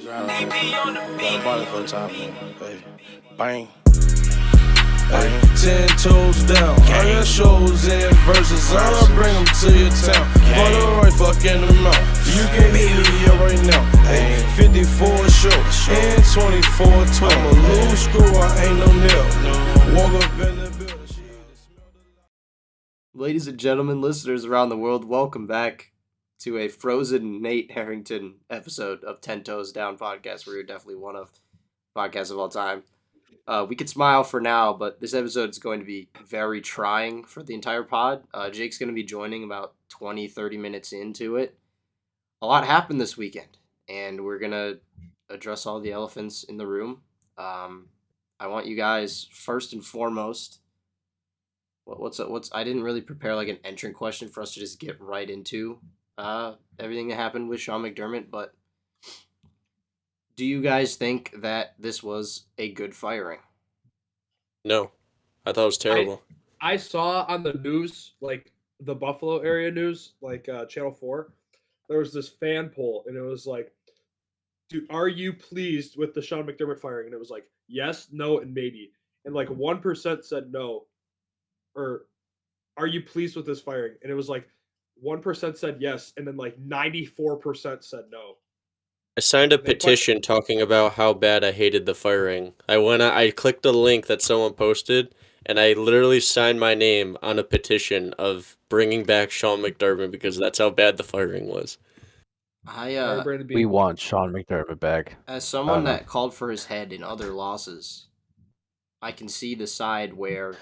Got a body for a top, baby. Bang. Bang. 10 toes down. I got shows and verses. I'ma bring them to your town. For the right fucking amount. You can hit me up right now. Hey, 54 show. And 24 12. I'm a loose screw, I ain't no nail. Walk up in the building. Ladies and gentlemen, listeners around the world, welcome back to a frozen Nate Harrington episode of 10 Toes Down podcast, where you're definitely one of podcasts of all time. We could smile for now, but this episode is going to be very trying for the entire pod. Jake's going to be joining about 20, 30 minutes into it. A lot happened this weekend, and we're going to address all the elephants in the room. I want you guys, first and foremost, I didn't really prepare like an entrant question for us to just get right into everything that happened with Sean McDermott, but do you guys think that this was a good firing? No, I thought it was terrible. I saw on the news, like the Buffalo area news, like Channel 4, there was this fan poll, and it was like, dude, are you pleased with the Sean McDermott firing? And it was like, yes, no, and maybe. And like 1% said no. Or are you pleased with this firing? And it was like 1% said yes, and then like 94% said no. I signed a petition talking about how bad I hated the firing. I clicked the link that someone posted, and I literally signed my name on a petition of bringing back Sean McDermott because that's how bad the firing was. We want Sean McDermott back. As someone that called for his head in other losses, I can see the side where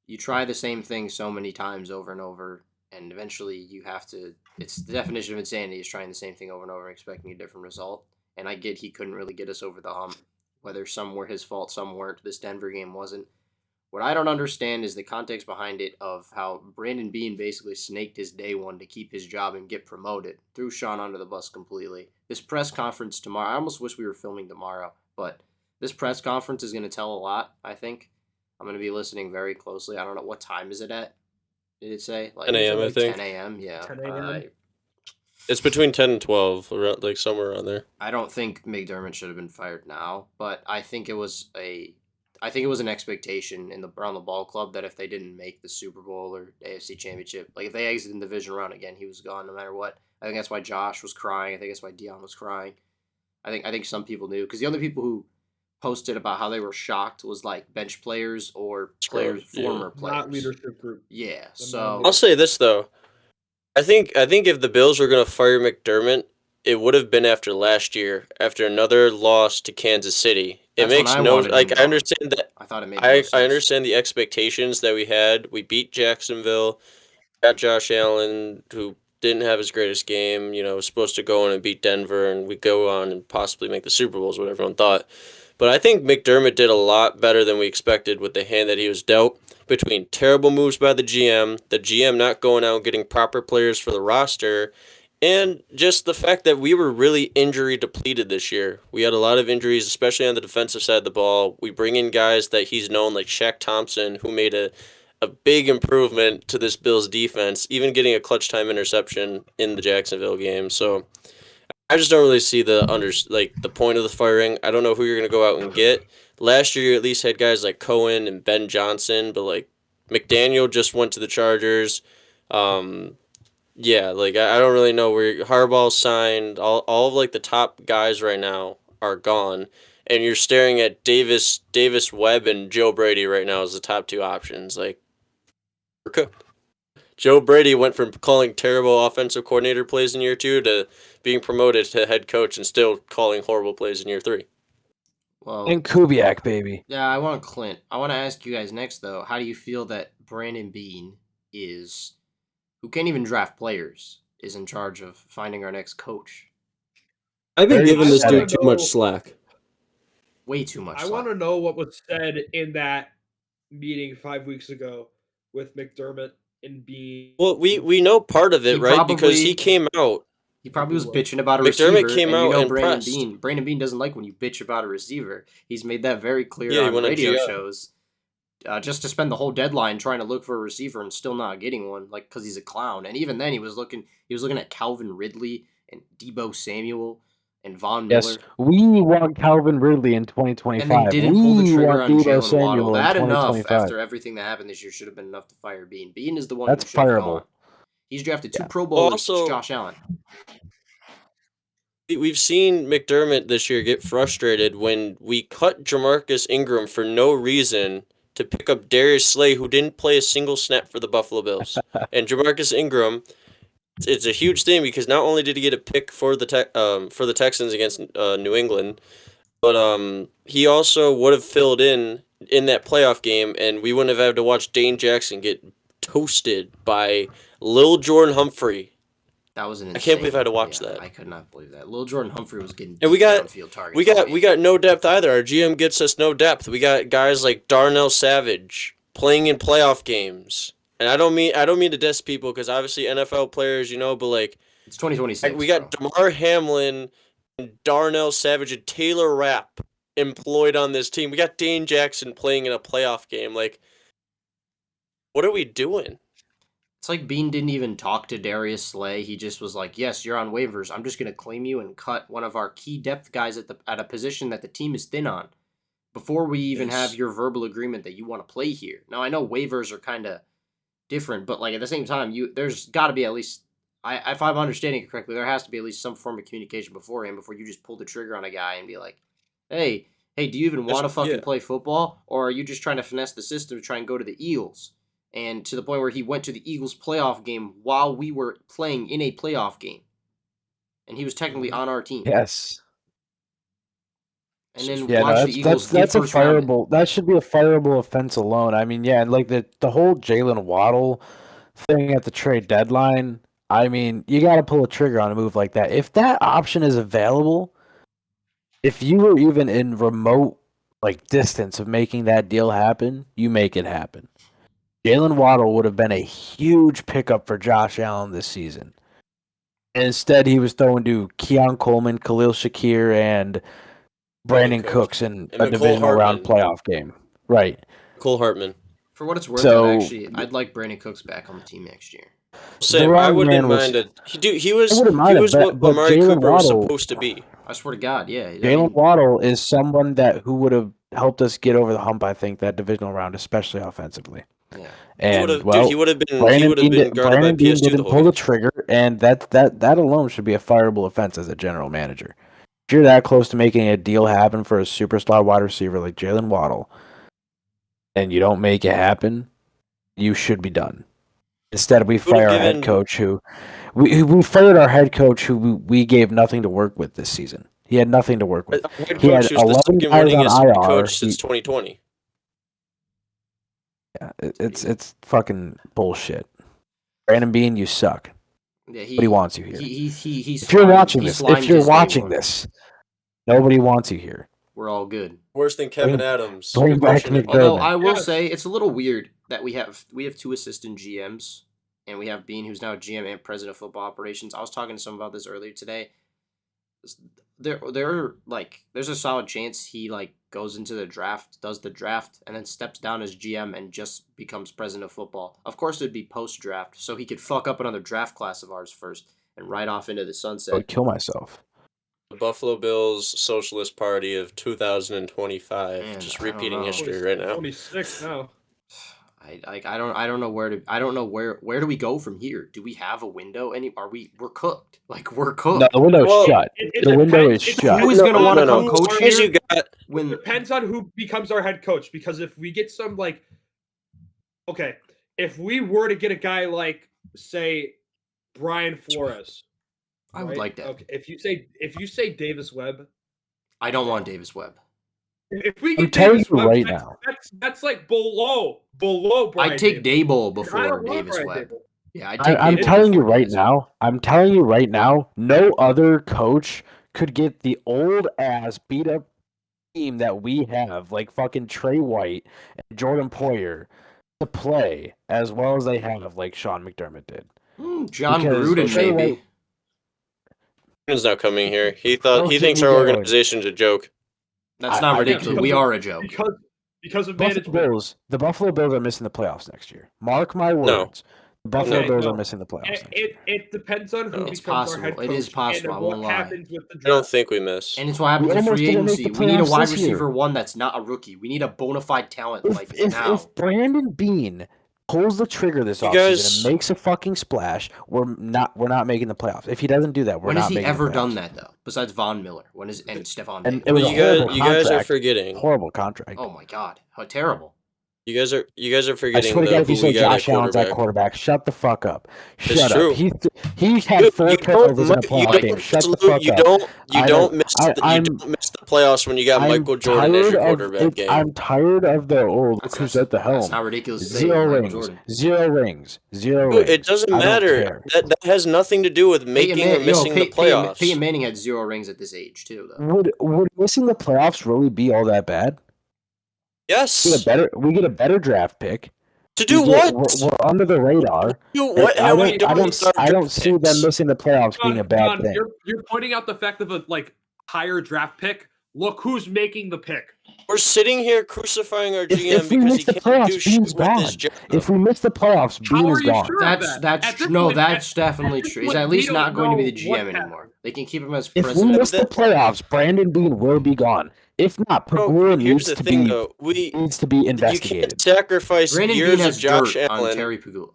you try the same thing so many times over and over, and eventually you have to. It's the definition of insanity is trying the same thing over and over and expecting a different result. And I get he couldn't really get us over the hump. Whether some were his fault, some weren't. This Denver game wasn't. What I don't understand is the context behind it of how Brandon Beane basically snaked his day one to keep his job and get promoted. Threw Sean under the bus completely. This press conference tomorrow, I almost wish we were filming tomorrow, but this press conference is going to tell a lot, I think. I'm going to be listening very closely. I don't know. What time is it at? Did it say? 10 a.m., I think. 10 a.m., yeah. 10 a.m.? It's between 10 and 12, around, like somewhere around there. I don't think McDermott should have been fired now, but I think it was an expectation around the ball club that if they didn't make the Super Bowl or AFC Championship, like if they exited in the division round again, he was gone no matter what. I think that's why Josh was crying. I think that's why Dion was crying. I think some people knew, because the other people who posted about how they were shocked was like bench players or players, former players. Not leadership group. Yeah, so I'll say this though. I think if the Bills were going to fire McDermott, it would have been after last year, after another loss to Kansas City. It makes no like I understand that. I thought it made I understand the expectations that we had. We beat Jacksonville, got Josh Allen, who didn't have his greatest game. You know, was supposed to go in and beat Denver, and we go on and possibly make the Super Bowl, is what everyone thought. But I think McDermott did a lot better than we expected with the hand that he was dealt, between terrible moves by the GM not going out and getting proper players for the roster, and just the fact that we were really injury depleted this year. We had a lot of injuries, especially on the defensive side of the ball. We bring in guys that he's known, like Shaq Thompson, who made a big improvement to this Bills defense, even getting a clutch time interception in the Jacksonville game. So I just don't really see the point of the firing. I don't know who you're going to go out and get. Last year, you at least had guys like Cohen and Ben Johnson, but like McDaniel just went to the Chargers. Yeah, like I don't really know where Harbaugh's signed. All of like the top guys right now are gone, and you're staring at Davis Webb and Joe Brady right now as the top two options. Like, we're cooked. Joe Brady went from calling terrible offensive coordinator plays in year 2 to being promoted to head coach and still calling horrible plays in year 3. Well, And Kubiak, baby. yeah, I want to ask you guys next, though, how do you feel that Brandon Beane who can't even draft players, is in charge of finding our next coach? I've been giving this wanna dude too know- much slack. Way too much. I want to know what was said in that meeting 5 weeks ago with McDermott and Beane. Well, we know part of it, He right? Because probably- he came out. He probably was bitching about a McDermott receiver, came and out you know and Brandon pressed. Beane. Brandon Beane doesn't like when you bitch about a receiver. He's made that very clear Yeah, he on went on radio GM. shows. Just to spend the whole deadline trying to look for a receiver and still not getting one, like because he's a clown. And even then, he was looking at Calvin Ridley and Debo Samuel. and Von Miller. Yes, we want Calvin Ridley in 2025. And they didn't pull the We trigger want on Deebo Jalen Samuel Waddle. in That enough 2025. after everything that happened this year should have been enough to fire Bean. Bean is the one That's who should have fireable. gone. He's drafted 2 Yeah. Pro Bowlers. It's Also- Josh Allen. We've seen McDermott this year get frustrated when we cut Jamarcus Ingram for no reason to pick up Darius Slay, who didn't play a single snap for the Buffalo Bills. And Jamarcus Ingram, it's a huge thing because not only did he get a pick for the Texans against New England, but he also would have filled in that playoff game, and we wouldn't have had to watch Dane Jackson get toasted by Lil Jordan Humphrey. That was an insane. I can't believe I had to watch that. I could not believe that. Lil Jordan Humphrey was getting And we got- downfield targets. We got no depth either. Our GM gets us no depth. We got guys like Darnell Savage playing in playoff games. And I don't mean to diss people because obviously NFL players, but like It's 2026. we got DeMar Hamlin and Darnell Savage and Taylor Rapp employed on this team. We got Dane Jackson playing in a playoff game. Like, what are we doing? It's like Bean didn't even talk to Darius Slay. He just was like, "Yes, you're on waivers. I'm just going to claim you and cut one of our key depth guys at a position that the team is thin on before we even have your verbal agreement that you want to play here." Now, I know waivers are kind of different, but like at the same time, there's got to be at least if I'm understanding it correctly, there has to be at least some form of communication beforehand before you just pull the trigger on a guy and be like, "Hey, do you even want to fucking play football, or are you just trying to finesse the system to try and go to the Eagles?" And to the point where he went to the Eagles playoff game while we were playing in a playoff game. And he was technically on our team. Yes. And then Yeah, watch no, the Eagles that's a first round. fireable. That should be a fireable offense alone. I mean, yeah, and like the whole Jalen Waddle thing at the trade deadline. I mean, you got to pull a trigger on a move like that. If that option is available, if you were even in remote distance of making that deal happen, you make it happen. Jalen Waddle would have been a huge pickup for Josh Allen this season. And instead, he was thrown to Keon Coleman, Khalil Shakir, and Brandon Cooks in a divisional round playoff game. Right. Cole Hartman. For what it's worth, I'd like Brandon Cooks back on the team next year. Same. I wouldn't mind it. He was what Amari Cooper was supposed to be. I swear to God, yeah. Jalen Waddle is someone who would have helped us get over the hump, I think, that divisional round, especially offensively. Yeah. And he would have been Brandon guarded by Bean PS2 didn't the whole pull the game. trigger, and that alone should be a fireable offense as a general manager. If you're that close to making a deal happen for a superstar wide receiver like Jalen Waddle, and you don't make it happen, you should be done. Instead, we fire our head coach who we fired our head coach who we gave nothing to work with this season. He had nothing to work with. He had 11 guys on IR coach since 2020. Yeah, it's fucking bullshit. Brandon Bean, you suck. Yeah, nobody wants you here. He's if you're watching this, nobody wants you here. We're all good. Worse than Kevin Adams. Although I will say it's a little weird that we have 2 assistant GMs, and we have Bean, who's now GM and president of football operations. I was talking to someone about this earlier today. There's a solid chance he goes into the draft, does the draft, and then steps down as GM and just becomes president of football. Of course, it'd be post-draft, so he could fuck up another draft class of ours first and ride off into the sunset. I would kill myself. The Buffalo Bills Socialist Party of 2025, Man, just repeating history right now. 26 now. I don't know where do we go from here? Do we have a window? We're cooked. We're cooked. No, the window's shut. The window is shut. Who is gonna want to come coach here? It depends on who becomes our head coach. Because if we get some if we were to get a guy like, say, Brian Flores, I would like that. Okay, if you say Davis Webb, I don't want Davis Webb. If we get I'm telling Davis you Webb, right now, that's below Brian. I'd take Daboll. Daboll before Davis Webb. Yeah, I'm telling you right now. I'm telling you right now. No other coach could get the old ass beat up team that we have, like fucking Trey White and Jordan Poyer, to play as well as they have, like Sean McDermott did. John Gruden, maybe. Gruden's not coming here. He thinks our organization's a joke. That's not ridiculous. We are a joke. Because of management. The Buffalo Bills are missing the playoffs next year. Mark my words. Buffalo Okay, Bills no. are missing the playoffs. next year. It depends on who It's becomes our head possible. coach. It is possible, I And won't what lie. happens with the draft. I don't think we miss. And it's what happens We in almost free didn't make agency. the We need a playoffs wide this year. receiver one that's not a rookie. We need a bona fide talent now. If Brandon Bean pulls the trigger this You offseason guys- and makes a fucking splash, we're not making the playoffs. If he doesn't do that, we're When not has he making ever the done playoffs. that though? Besides Von Miller, and Stephon And Diggs? it was But a you horrible guys are contract. forgetting. Horrible contract. Oh my god, how terrible! You guys are I forgetting swear to God, if who you say we got Josh at Allen's at quarterback. quarterback, shut the fuck up. It's Shut true. up. He had Dude, 4 turnovers in a playoff game. Shut the fuck you up. don't miss the playoffs when you got Michael Jordan as your quarterback game. I'm tired of the look That's- who's at the That's helm. not ridiculous to say. Zero Michael rings. Jordan. Zero rings. Zero Dude, rings. it doesn't I don't matter. care. That has nothing to do with making or missing the playoffs. Peyton Manning had 0 rings at this age too, though. Would missing the playoffs really be all that bad? Yes. We get a better draft pick. To do what? We're under the radar. Do what? I How we don't miss our I don't draft see them picks? missing the playoffs being a bad John, thing. You're pointing out the fact of a higher draft pick. Look who's making the pick. We're sitting here crucifying our GM If we because miss he the can't playoffs, do shit Bean's with his gone. job. If we miss the playoffs, How Bean are is you gone. sure of that? At this point, That's definitely at this true. He's point, at we least don't not going to be the know what GM happened. anymore. They can keep him as If we president. miss the playoffs, Brandon Bean will be gone. If not, Bro, Pagula here's needs the to thing, be though. needs to be You investigated. can't sacrifice Brandon Bean years of has Josh dirt on Allen. Terry Pagula.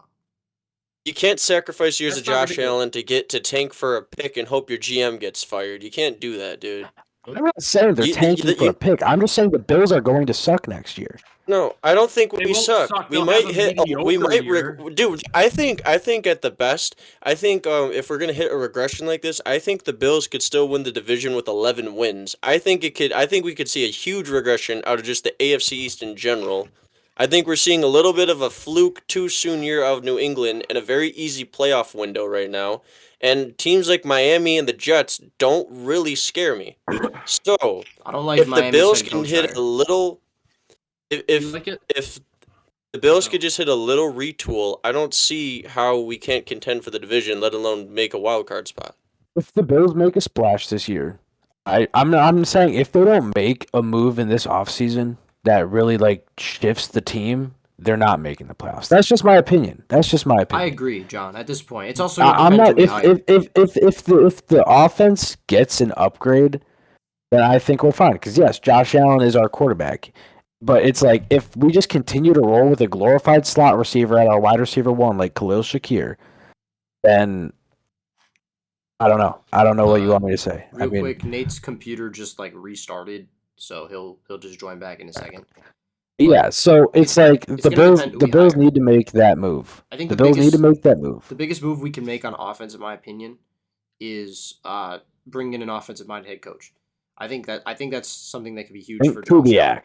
You can't sacrifice years That's of not Josh ridiculous. Allen to tank for a pick and hope your GM gets fired. You can't do that, dude. I'm not saying they're tanking for a pick. I'm just saying the Bills are going to suck next year. No, I don't think They we won't suck. suck. We They'll might have a hit. We mediocre might, year. dude. I think at the best. I think if we're gonna hit a regression like this, I think the Bills could still win the division with 11 wins. I think it could. I think we could see a huge regression out of just the AFC East in general. I think we're seeing a little bit of a fluke too soon year out of New England and a very easy playoff window right now. And teams like Miami and the Jets don't really scare me. So I don't like if the Miami's Bills head can coach hit hire. a little, You if like it? if the Bills No. could just hit a little retool, I don't see how we can't contend for the division, let alone make a wild card spot. If the Bills make a splash this year, I'm saying if they don't make a move in this offseason that really shifts the team, they're not making the playoffs. That's just my opinion. I agree, John. At this point, it's also gonna I'm depend not who we hire. if the offense gets an upgrade, then I think we're fine. Because yes, Josh Allen is our quarterback, but it's like if we just continue to roll with a glorified slot receiver at our wide receiver one, like Khalil Shakir, then I don't know. I don't know what you want me to say. Real quick, Nate's computer just restarted, so he'll just join back in a second. Yeah, so it's like it's the gonna Bills. depend who The we Bills hire. need to make that move. I think The Bills need to make that move. The biggest move we can make on offense, in my opinion, is bring in an offensive-minded head coach. I think that's something that could be huge for Josh Allen. Kubiak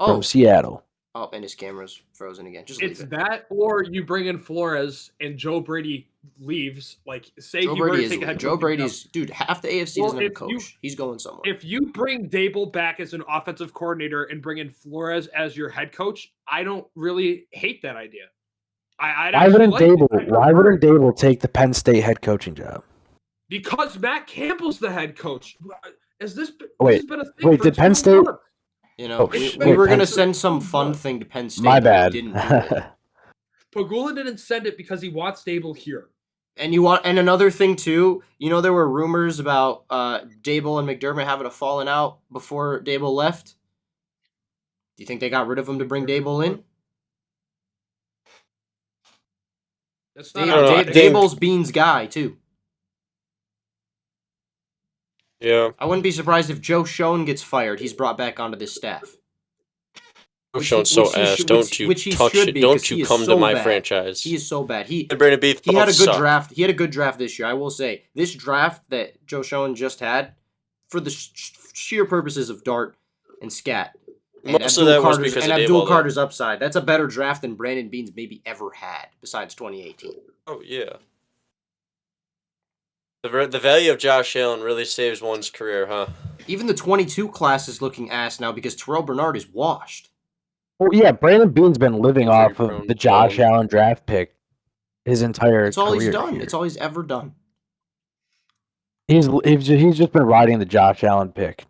from Seattle. Oh, and his camera's frozen again. Just It's leave it. that, or you bring in Flores and Joe Brady leaves. Say Joe he were to Brady take a head is Joe coaching Brady's dude. Half the AFC Well, doesn't have a if you- coach. He's going somewhere. If you bring Dable back as an offensive coordinator and bring in Flores as your head coach, I don't really hate that idea. Why wouldn't Dable take the Penn State head coaching job? Because Matt Campbell's the head coach. Has this been a thing wait, for did Penn 2 State- months? We were gonna send some fun thing to Penn State. My but bad. we didn't do it. Pagula didn't send it because he wants Dable here. And another thing too. There were rumors about Dable and McDermott having a falling out before Dable left. Do you think they got rid of him to bring Dable in? That's not Dable's Bean's guy too. Yeah. I wouldn't be surprised if Joe Schoen gets fired. He's brought back onto this staff. Don't you come to my franchise. He is so bad. He Brandon Beef he had a good suck. draft. He had a good draft this year. I will say this draft that Joe Schoen just had, for the sheer purposes of dart and scat, and Most of that was because of Abdul Daboll, Carter's upside. That's a better draft than Brandon Bean's maybe ever had, besides 2018. Oh yeah. The value of Josh Allen really saves one's career, huh? Even the 22 class is looking ass now because Terrell Bernard is washed. Well, yeah, Brandon Bean's been living Injury off prone. of the Josh Allen draft pick his entire That's all he's career done. here. It's all he's ever done. He's just been riding the Josh Allen pick.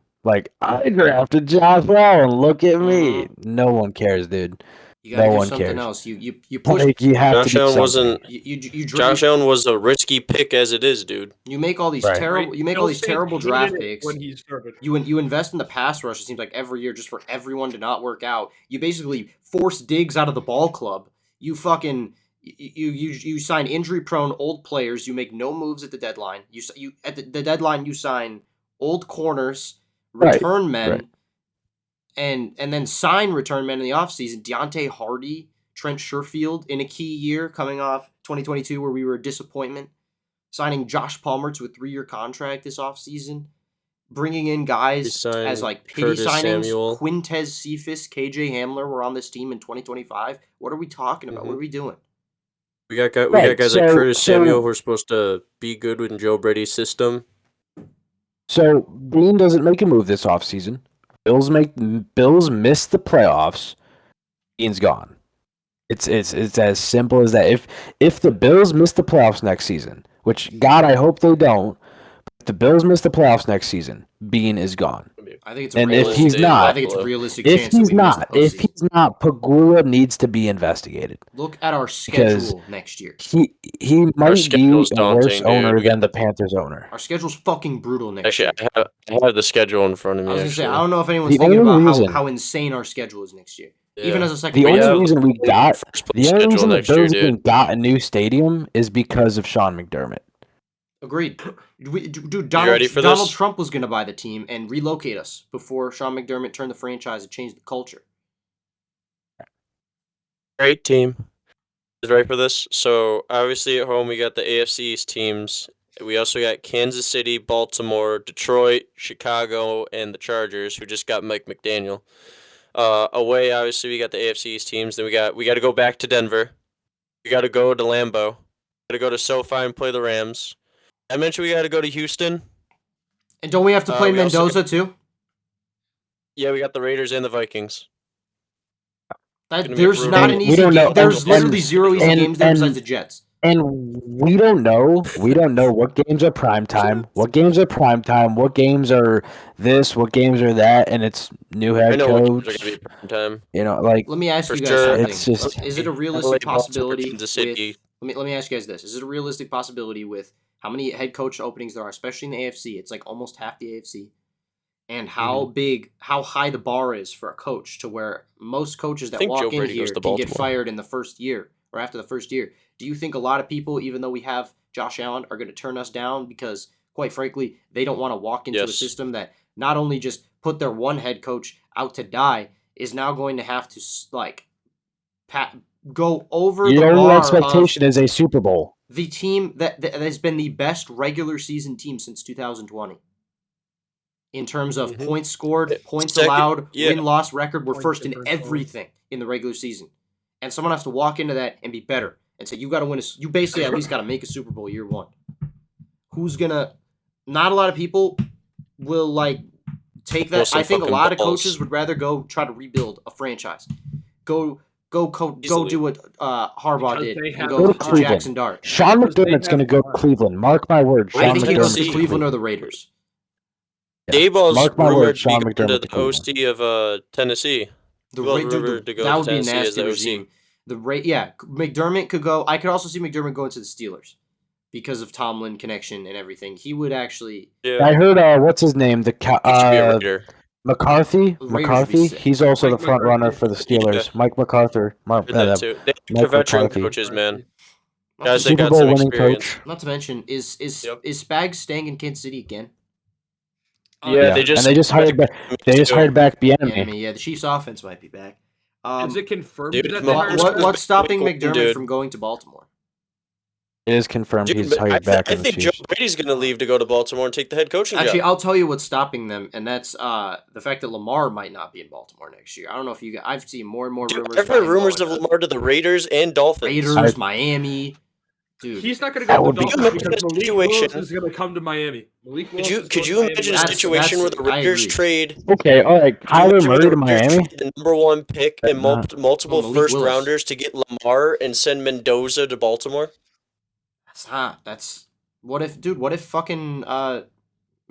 I drafted Josh Allen. Look at me. No one cares, dude. You gotta No do one something cares. else. You push. Like, you have Josh to do Allen something. wasn't. You Josh Allen was a risky pick as it is, dude. You make all these Right. terrible. You make all these Bills fans terrible hated draft it picks. when he started. You invest in the pass rush. It seems like every year just for everyone to not work out. You basically force Diggs out of the ball club. You fucking you sign injury prone old players. You make no moves at the deadline. You at the deadline you sign old corners, Right, return men, right. and then sign return men in the offseason. Deontay Hardy, Trent Sherfield in a key year coming off 2022 where we were a disappointment. Signing Josh Palmer to a 3-year contract this offseason. Bringing in guys signed as like pity Curtis signings. Samuel. Quintez Cephas, KJ Hamler were on this team in 2025. What are we talking about? Mhm. What are we doing? We got Right, guys like so- Curtis so- Samuel who are supposed to be good within Joe Brady's system. So Bean doesn't make a move this offseason. Bills miss the playoffs. Bean's gone. It's as simple as that. If the Bills miss the playoffs next season, which God I hope they don't, but if the Bills miss the playoffs next season, Bean is gone. I think it's a And if realistic, he's not- I think it's a realistic If chance that he's we miss the not, postseason. Pagula needs to be investigated. Look at our because- schedule next year. He might be schedule's a daunting, worse dude. owner We got than the Panthers owner. Our schedule's fucking brutal next year. Actually, I have the schedule in front of me. I was gonna say, I actually. don't know if anyone's The thinking only about reason- how insane our schedule is next year. Yeah. Even as a second The We only have reason we got first the place only schedule reason the next year, Bills dude. even got a new stadium is because of Sean McDermott. Agreed. Dude, You ready for Donald this? Trump was going to buy the team and relocate us before Sean McDermott turned the franchise and changed the culture. Great team. Is ready for this? So obviously at home we got the AFC East teams. We also got Kansas City, Baltimore, Detroit, Chicago, and the Chargers, who just got Mike McDaniel. Away, obviously we got the AFC East teams. Then we got to go back to Denver. We got to go to Lambeau. Got to go to SoFi and play the Rams. I mentioned we got to go to Houston. And don't we have to play we also- Mendoza too? Yeah, we got the Raiders and the Vikings. Gonna be There's brutal. not an We easy don't game. know- There's and- literally zero easy and- games there and- besides the Jets. And we don't know what games are prime time, what games are prime time, what games are this, what games are that, and it's new I head know what games are coach. going to be prime time. You know, like Let me ask For you guys sure. something. It's just- Is it a LA, realistic Baltimore, possibility Kansas with City. let me ask you guys this. Is it a realistic possibility with how many head coach openings there are, especially in the AFC? It's like almost half the AFC. And how high the bar is for a coach to where most coaches that think walk Joe in Brady here goes to can get Baltimore. fired in the first year or after the first year. Do you think a lot of people, even though we have Josh Allen, are going to turn us down because, quite frankly, they don't want to walk into a Yes. system that not only just put their one head coach out to die, is now going to have to go over the your only bar expectation is a Super Bowl. of the team that has been the best regular season team since 2020. In terms of Mhm. points scored, points Second- allowed, yeah. win-loss record, we're Point first in differential. everything in the regular season. And someone has to walk into that and be better and say, you got to win you basically at least got to make a Super Bowl year one. Who's going to, not a lot of people will take that. Most I think a fucking lot of balls. coaches would rather go try to rebuild a franchise. Go Easily. do what Harbaugh Because did they and have go the to Cleveland. Jackson Dart. Sean Because they McDermott's going to have go to fun. Cleveland. Mark my words. I Sean think he McDermott's goes to McDermott's Cleveland or the Raiders. Dayball's Mark my rumored words, to be Sean going to McDermott the to Cleveland. OC of Tennessee. The Well, Ra- rumored to dude, go that to would be a Tennessee as nasty the OC. regime. McDermott could go. I could also see McDermott going to the Steelers because of Tomlin connection and everything. He would actually. Yeah, I heard what's his name, he should be a Raider. Raiders McCarthy. would be McCarthy. sick. He's also Mike the front runner McCarthy. for the Steelers. Yeah. Mike McArthur. Heard that too. They Mike are veteran McCarthy. coaches, man. Not Guys, to, they Super got Bowl some winning experience. coach. not to mention, is Yep. Spags staying in Kansas City again? Yeah, they just hired back. They just hired back Bieniemy. Yeah, the Chiefs' offense might be back. Is it confirmed dude, that Mahomes- they What, hired what, him? what's stopping Dude. McDermott from going to Baltimore? It is confirmed Dude, he's but hired back I in the think Joe Chiefs. Brady's going to leave to go to Baltimore and take the head coaching Actually, job. I'll tell you what's stopping them, and that's the fact that Lamar might not be in Baltimore next year. I don't know if you guys. I've seen more and more Dude, rumors. I've about heard him rumors going of to Lamar to the Raiders and Dolphins. Raiders, Miami. Dude, He's not going to That go would to the be Dolphins cool. because Malik Situation. Willis is going to come to Miami. Malik Willis is Could going you to Miami. imagine a That's- situation where the I Raiders agree. trade Okay, all right. Kyler Murray to Miami. the number one pick and multiple Malik first Willis. rounders to get Lamar and send Mendoza to Baltimore? that's not. That's what if, dude? What if fucking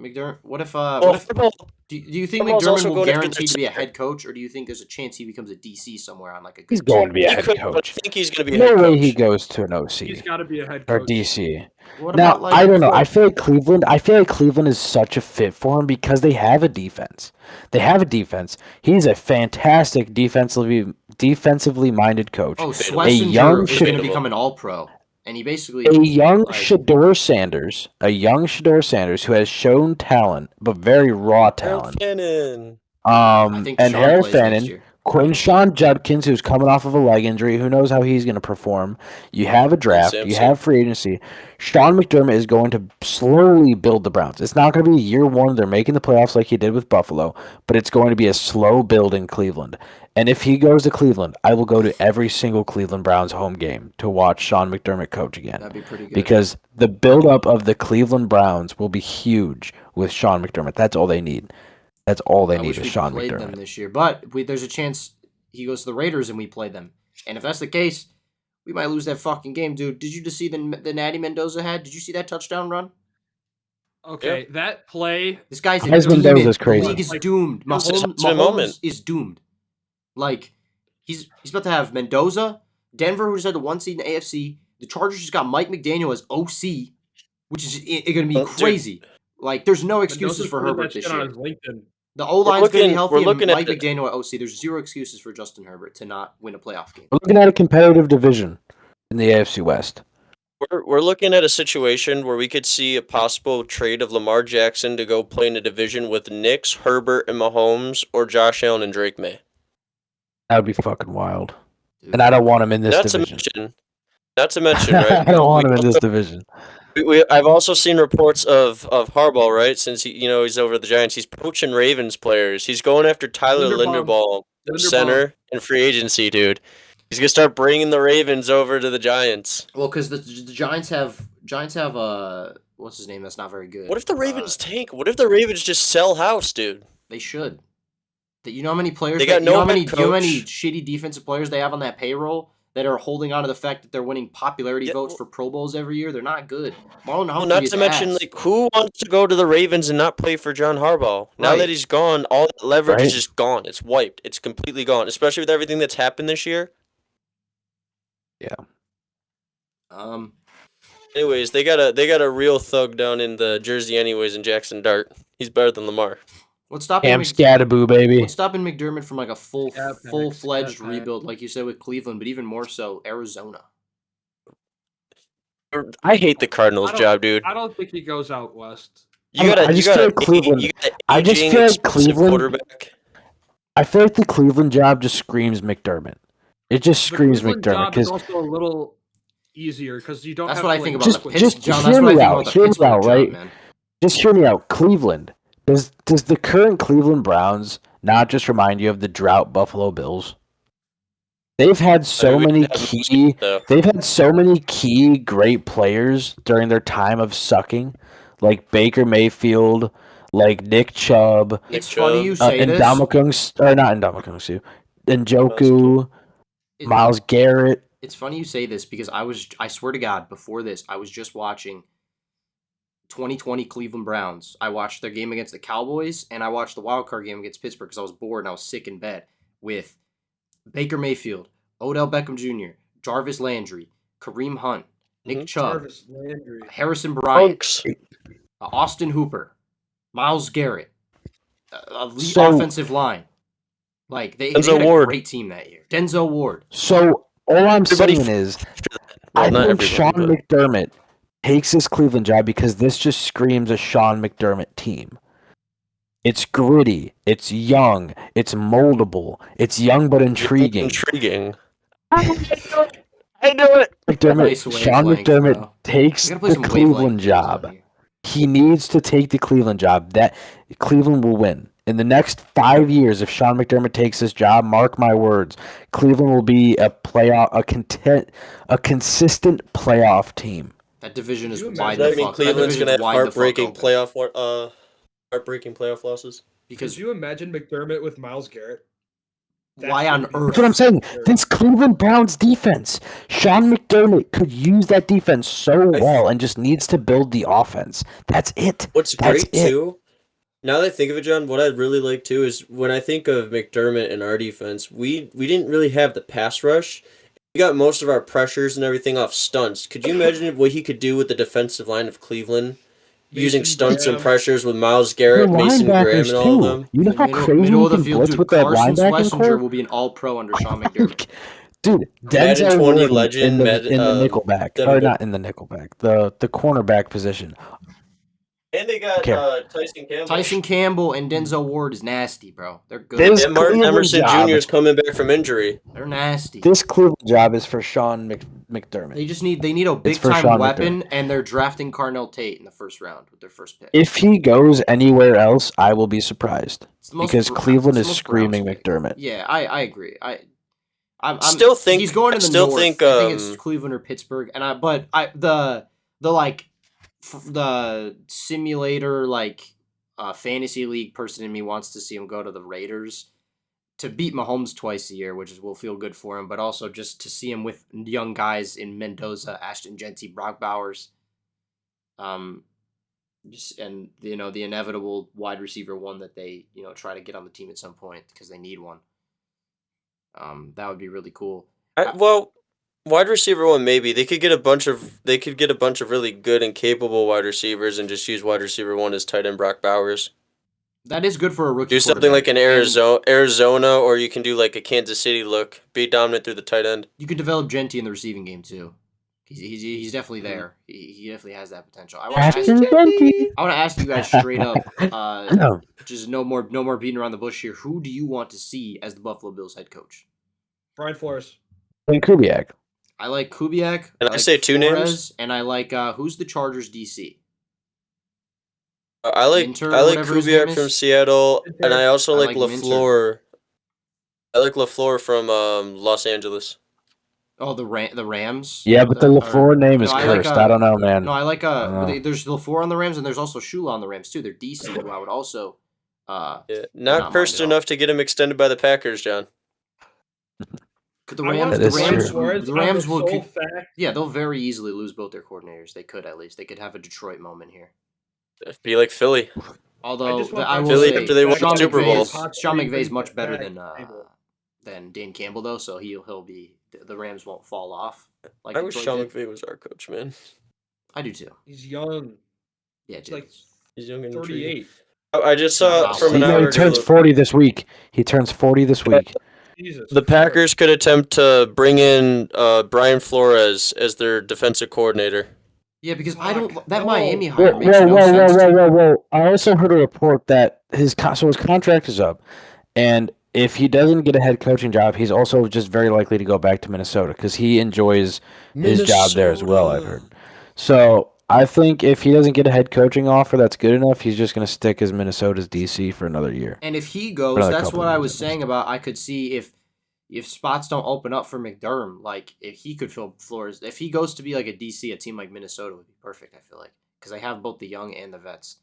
McDermott. What if? Well, What if? Harbaugh, Do you think Harbaugh's also McDermott will going after their guarantee to be a center. head coach, or do you think there's a chance he becomes a DC somewhere on like a He's good going team? to be a He head could, but I coach. think he's going to be a No head way coach. he goes to an He's OC got to be a head or coach. DC. What Now, about like? I don't know. I feel like Cleveland. I feel like Cleveland is such a fit for him because they have a defense. They have a defense. He's a fantastic defensively minded coach. Oh, Debatable. Schlesinger is going to Debatable. become an All-Pro, and he basically A young like, Shador Sanders, who has shown talent but very raw Harold talent. Fannin. I think And Sean Harold plays next Fannin, year. Quinshawn Judkins, who's coming off of a leg injury. Who knows how he's going to perform? You have a draft. You Sampson. have free agency. Sean McDermott is going to slowly build the Browns. It's not going to be year one. They're making the playoffs like he did with Buffalo, but it's going to be a slow build in Cleveland. And if he goes to Cleveland, I will go to every single Cleveland Browns home game to watch Sean McDermott coach again. That'd be pretty good. Because the buildup of the Cleveland Browns will be huge with Sean McDermott. That's all they need. That's all they I need wish is we Sean played them McDermott. this year, but there's a chance he goes to the Raiders and we play them. And if that's the case, we might lose that fucking game, dude. Did you just see the Natty Mendoza had? Did you see that touchdown run? Okay, that play. This guy's a Heisman demon. Mendoza's The crazy. league is Like, doomed. it was his Mahomes Heisman moment. is doomed. Like he's about to have Mendoza, Denver, who just had the 1 seed in the AFC. The Chargers just got Mike McDaniel as OC, which is going to be Dude. crazy. Like there's no excuses Mendoza's for putting Herbert that this shit on year. his LinkedIn. The O line's going to be healthy. we're And looking at Mike the- McDaniel at OC. There's zero excuses for Justin Herbert to not win a playoff game. We're looking at a competitive division in the AFC West. We're looking at a situation where we could see a possible trade of Lamar Jackson to go play in a division with Knicks, Herbert, and Mahomes, or Josh Allen and Drake May. That would be fucking wild. Dude. And I don't want him in this Not division. to mention, right? I don't want him we in this also- division. I've also seen reports of Harbaugh, right? Since he's over at the Giants, he's poaching Ravens players. He's going after Tyler Linderbaum. Linderbaum, center in free agency, dude. He's gonna start bringing the Ravens over to the Giants. Well, because the Giants have what's his name? That's not very good. What if the Ravens tank? What if the Ravens just sell house, dude? They should. You know how many players? They got you know no how many? head You know how many coach. shitty defensive players they have on that payroll that are holding on to the fact that they're winning popularity Yeah, votes well- for Pro Bowls every year? They're not good. Marlon Well, Humphrey not is to mention, ass. like, who wants to go to the Ravens and not play for John Harbaugh? Now Right. that he's gone, all that leverage Right. is just gone. It's wiped. It's completely gone. Especially with everything that's happened this year. Anyways, they got a real thug down in the Jersey, anyways, in Jackson Dart. He's better than Lamar. What's stopping Cam Scattaboo, baby. What's stopping McDermott from like a Scat pack, full-fledged scat pack. rebuild, like you said with Cleveland, but even more so Arizona? I hate the Cardinals I don't- job, dude. I don't think he goes out west. You got I just feel like Cleveland- I just feel like Cleveland- quarterback. I feel like the Cleveland job just screams McDermott. It just The screams Cleveland McDermott job is because also a little easier because you don't. That's have what to, I think like, about Just- the switch. just- Pittsburgh. John, just that's hear what I me think out, about the hear me Pittsburgh out, job, right? man. just hear me out. Cleveland. Does the current Cleveland Browns not just remind you of the drought Buffalo Bills? They've had so many key They've had so many key great players during their time of sucking, like Baker Mayfield, like Nick Chubb, It's Nick funny Chubb. you say this. Njoku, It- Miles Garrett. It's funny you say this because I swear to God, before this, I was just watching 2020 Cleveland Browns. I watched their game against the Cowboys, and I watched the wild card game against Pittsburgh because I was bored and I was sick in bed with Baker Mayfield, Odell Beckham Jr., Jarvis Landry, Kareem Hunt, Nick Mhm. Chubb, Jarvis Landry. Harrison Bryant, Punks. Austin Hooper, Miles Garrett, a elite So- offensive line. Like they Denzel had a Ward. great team that year. Denzel Ward. So all I'm Everybody saying is, Well, I not think everybody, Sean but- McDermott takes this Cleveland job because this just screams a Sean McDermott team. It's gritty, it's young, it's moldable, it's young but intriguing. Intriguing. I know it. McDermott, Nice Sean wavelength, McDermott bro. takes We gotta play the some Cleveland wavelength games job. out here. He needs to take the Cleveland job. That Cleveland will win. In the next 5 years, if Sean McDermott takes this job, mark my words, Cleveland will be a consistent playoff team. That division is Could you wide imagine- the Does that mean fuck. That Cleveland's division's gonna have wide the fuck heartbreaking open. playoff losses? Because Could you imagine McDermott with Miles Garrett? Why on earth? That's what I'm saying. This Cleveland Browns defense, Sean McDermott could use that defense so well and just needs to build the offense. That's it. What's That's great it. too, now that I think of it, John, what I'd really like too is when I think of McDermott and our defense, we didn't really have the pass rush. We got most of our pressures and everything off stunts. Could you imagine what he could do with the defensive line of Cleveland? Using Mason stunts and Graham. pressure with Myles The Garrett, Mason Graham, linebackers and all of too. them. You know how crazy Middle you of the can field, blitz dude. with that Carson linebacking Schlesinger core? will be an all-pro under Sean McDermott. Dude, Madden Denzel 20 Ward legend, in the nickelback, Devin or not in the nickelback, the cornerback position. And they got Okay. Tyson Campbell. Tyson Campbell and Denzel Ward is nasty, bro. They're good. This And Martin Cleveland Emerson job- Jr. is coming back from injury. They're nasty. This Cleveland job is for Sean McDermott. They need a big for time Sean weapon, and they're drafting Carnell Tate in the first round with their first pick. If he goes anywhere else, I will be surprised It's the most because Br- Cleveland it's is the most Browns screaming pick. McDermott. Yeah, I agree. I'm Still think- he's going to the I still north. think, I think it's Cleveland or Pittsburgh, and the simulator fantasy league person in me wants to see him go to the Raiders to beat Mahomes twice a year, which will feel good for him, but also just to see him with young guys in Mendoza, Ashton Genty, Brock Bowers, the inevitable wide receiver one that they try to get on the team at some point because they need one. That would be really cool. Wide receiver one maybe they could get a bunch of really good and capable wide receivers and just use wide receiver one as tight end Brock Bowers. That is good for a rookie. Do something like an Arizona, or you can do like a Kansas City look. Be dominant through the tight end. You could develop Genty in the receiving game too. He's definitely there. He definitely has that potential. I want to ask you guys straight up. Just no more beating around the bush here. Who do you want to see as the Buffalo Bills head coach? Brian Flores. And Kubiak. I like Kubiak. Can I say two names? And I like who's the Chargers DC? I like Minter, whatever his name Kubiak from is. Seattle, Minter. and I also I like like LaFleur. I like LaFleur from Los Angeles. Oh, the Rams. Yeah, but the LaFleur name is no, cursed. I don't know, man. No, I like know. there's LaFleur on the Rams and there's also Shula on the Rams too. They're DC, who I would also Not not cursed mind at all. enough to get him extended by the Packers, John. The I Rams, want the That is Rams, true. Flores the on Rams the will. sole fact- Yeah, they'll very easily lose both their coordinators. They could at least. They could have a Detroit moment here. Be like Philly. Although just want I will Philly say, after they won Sean the Super Bowl. Sean McVay's much better Back. than Dan Campbell though, so he'll be the Rams won't fall off. Like I wish Detroit Sean did. McVay was our coach, man. I do too. He's young. Yeah, He's dude. like He's young and 38. I just saw Wow. from an He hour turns ago. 40 this week. He turns 40 this week. Jesus. The Packers could attempt to bring in Brian Flores as their defensive coordinator. Yeah, because I Fuck. don't. That No. Miami hire Whoa, makes whoa, no whoa, sense. whoa, to me. whoa, whoa! I also heard a report that his contract is up, and if he doesn't get a head coaching job, he's also just very likely to go back to Minnesota because he enjoys his job there as well. I've heard. So I think if he doesn't get a head coaching offer that's good enough, he's just going to stick as Minnesota's DC for another year. And if he goes, Another that's couple what I years, was at saying least. about. I could see if spots don't open up for McDermott, like if he could fill Flores, if he goes to be like a DC, a team like Minnesota would be perfect. I feel like because they have both the young and the vets.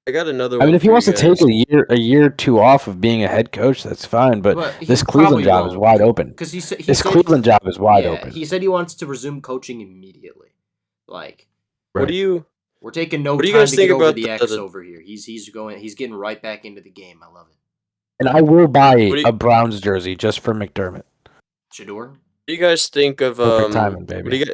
I got another I one. mean, if he for wants you to take guys. a year or two off of being a head coach, that's fine. But he this probably Cleveland job is won't, wide open. because he said This Cleveland job is wide open. He said he wants to resume coaching immediately. Like What do you? we're taking no What do you time guys to think get over about the the- X over here. He's getting right back into the game. I love it. And I will buy What do you- a Browns jersey just for McDermott. Shador. What do you guys think of Perfect timing, baby.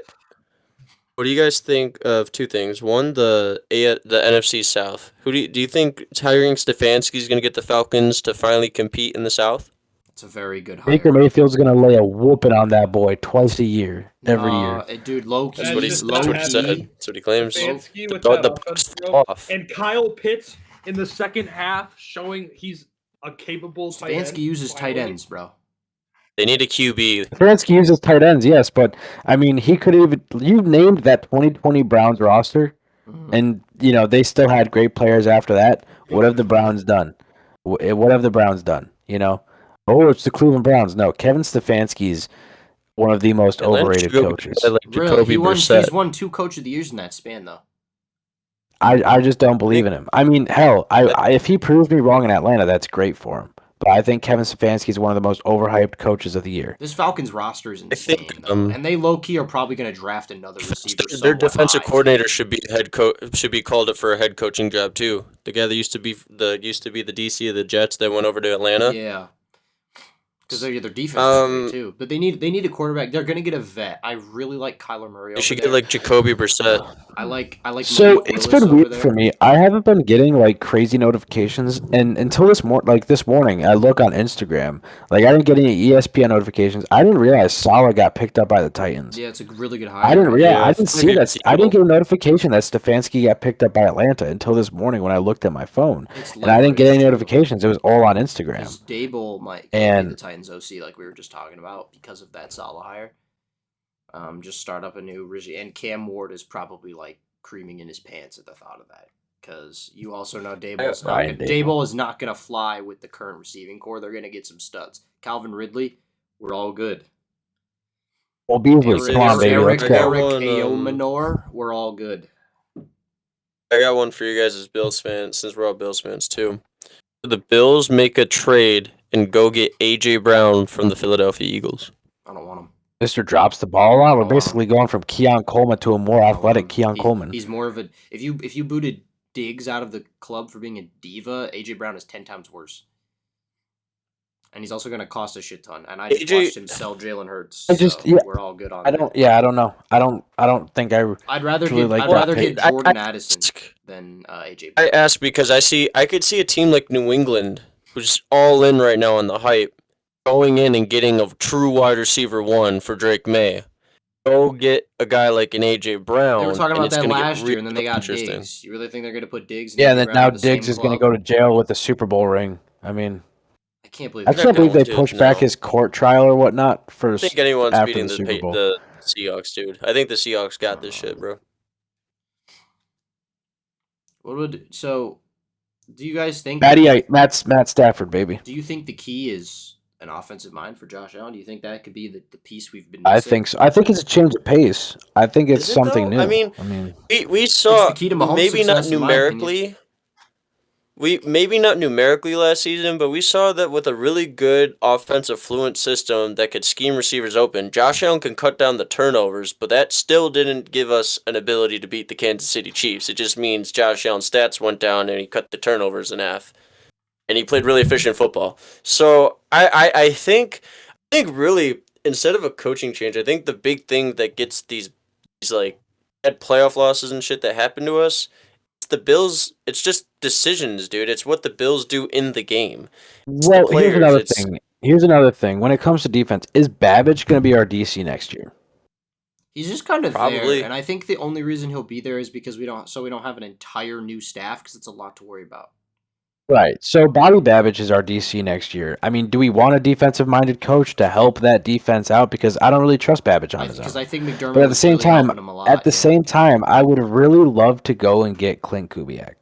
What do you guys think of two things? One, the NFC South. Do you think hiring Stefanski is going to get the Falcons to finally compete in the South? It's a very good hire. Baker Mayfield's going to lay a whooping on that boy twice a year, every year. Dude, low key. That's what he just said. That's what he not said. happening. That's what he claims. Stefanski with The that Bucks offense, fell bro. off. And Kyle Pitts in the second half showing he's a capable tight end. Stefanski uses tight finally. ends, bro. They need a QB. Stefanski uses tight ends, yes, but I mean, he could even. You named that 2020 Browns roster, and they still had great players after that. What have the Browns done? What have the Browns done? Oh, it's the Cleveland Browns. No, Kevin Stefanski's one of the most overrated coaches. Like Really, Jacoby Brissett. he's won 2 Coach of the Years in that span, though. I just don't believe in him. I mean, hell, if he proves me wrong in Atlanta, that's great for him. but I think Kevin Stefanski is one of the most overhyped coaches of the year. This Falcons roster is I insane, think though. And they low-key are probably going to draft another receiver their somewhat defensive high, coordinator too. should be head coach. Should be called up for a head coaching job too. The guy that used to be the DC of the Jets that went over to Atlanta. Yeah. Because their defense is great, too. But they need a quarterback. They're going to get a vet. I really like Kyler Murray They over should there. get like Jacoby Brissett. I like So Malik it's Willis been over weird there. for me. I haven't been getting like crazy notifications, and until this morning, I look on Instagram. Like I didn't get any ESPN notifications. I didn't realize Salah got picked up by the Titans. Yeah, it's a really good hire. I didn't realize. Yeah, I didn't it's see like a that. I didn't deal. get a notification that Stefanski got picked up by Atlanta until this morning when I looked at my phone, It's and I didn't get leverage, any too. notifications. It was all on Instagram. Because Dable might be And- the Titans OC, like we were just talking about, because of that Salah hire. Just start up a new regime. And Cam Ward is probably like creaming in his pants at the thought of that. Because you also know Ryan Dable is not going to fly with the current receiving core. They're going to get some studs. Calvin Ridley, we're all good. Well, Beasley, come on, baby, let's go. Eric One, Ayomanor, we're all good. I got one for you guys as Bills fans, since we're all Bills fans too. The Bills make a trade and go get AJ Brown from the Philadelphia Eagles. I don't want him. Mr. drops the ball a lot. We're Oh, wow. basically going from Keon Coleman to a more I don't want athletic him. Keon Coleman. He's more of a if you booted Diggs out of the club for being a diva, AJ Brown is 10 times worse. And he's also going to cost a shit ton. And I just AJ watched him sell Jalen Hurts. We're all good on I that. don't. Yeah, I don't know. I don't think I. I'd rather truly get like I'd that rather pick. get Jordan Addison than AJ Brown. I ask because I could see a team like New England, who's all in right now on the hype, going in and getting a true wide receiver one for Drake May. Go get a guy like an AJ Brown. They were talking and about it's that gonna get last year, and then they real got interesting. Diggs. You really think they're going to put Diggs? And Yeah, AJ and then Brown now in the same Diggs is going to club? go to jail with the Super Bowl ring. I mean, I can't believe I that. can't believe they Dude, pushed back no. his court trial or whatnot for I think anyone's after beating the Super Bowl. the Seahawks, dude. I think the Seahawks got this shit, bro. So, do you guys think? Matt Stafford, baby. Do you think the key is an offensive mind for Josh Allen? Do you think that could be the piece we've been I missing? think so. I think it's a change of pace. I think it's Is it, something though? new. I mean, we saw the key to Mahomes' maybe not success, in my opinion. numerically. Maybe not numerically last season, but we saw that with a really good offensive fluent system that could scheme receivers open, Josh Allen can cut down the turnovers, but that still didn't give us an ability to beat the Kansas City Chiefs. It just means Josh Allen's stats went down and he cut the turnovers in half. And he played really efficient football. So I think really, instead of a coaching change, I think the big thing that gets these like bad playoff losses and shit that happen to us, it's the Bills. It's just decisions, dude. It's what the Bills do in the game. Well, players, Here's another thing. When it comes to defense, is Babbage going to be our DC next year? He's just kind of Probably. there, and I think the only reason he'll be there is because we don't have an entire new staff because it's a lot to worry about. Right. So Bobby Babbage is our DC next year. I mean, do we want a defensive-minded coach to help that defense out? Because I don't really trust Babbage on his own. Because I think McDermott. But at the was same really time, helping him a lot, yeah. same time, I would really love to go and get Clint Kubiak.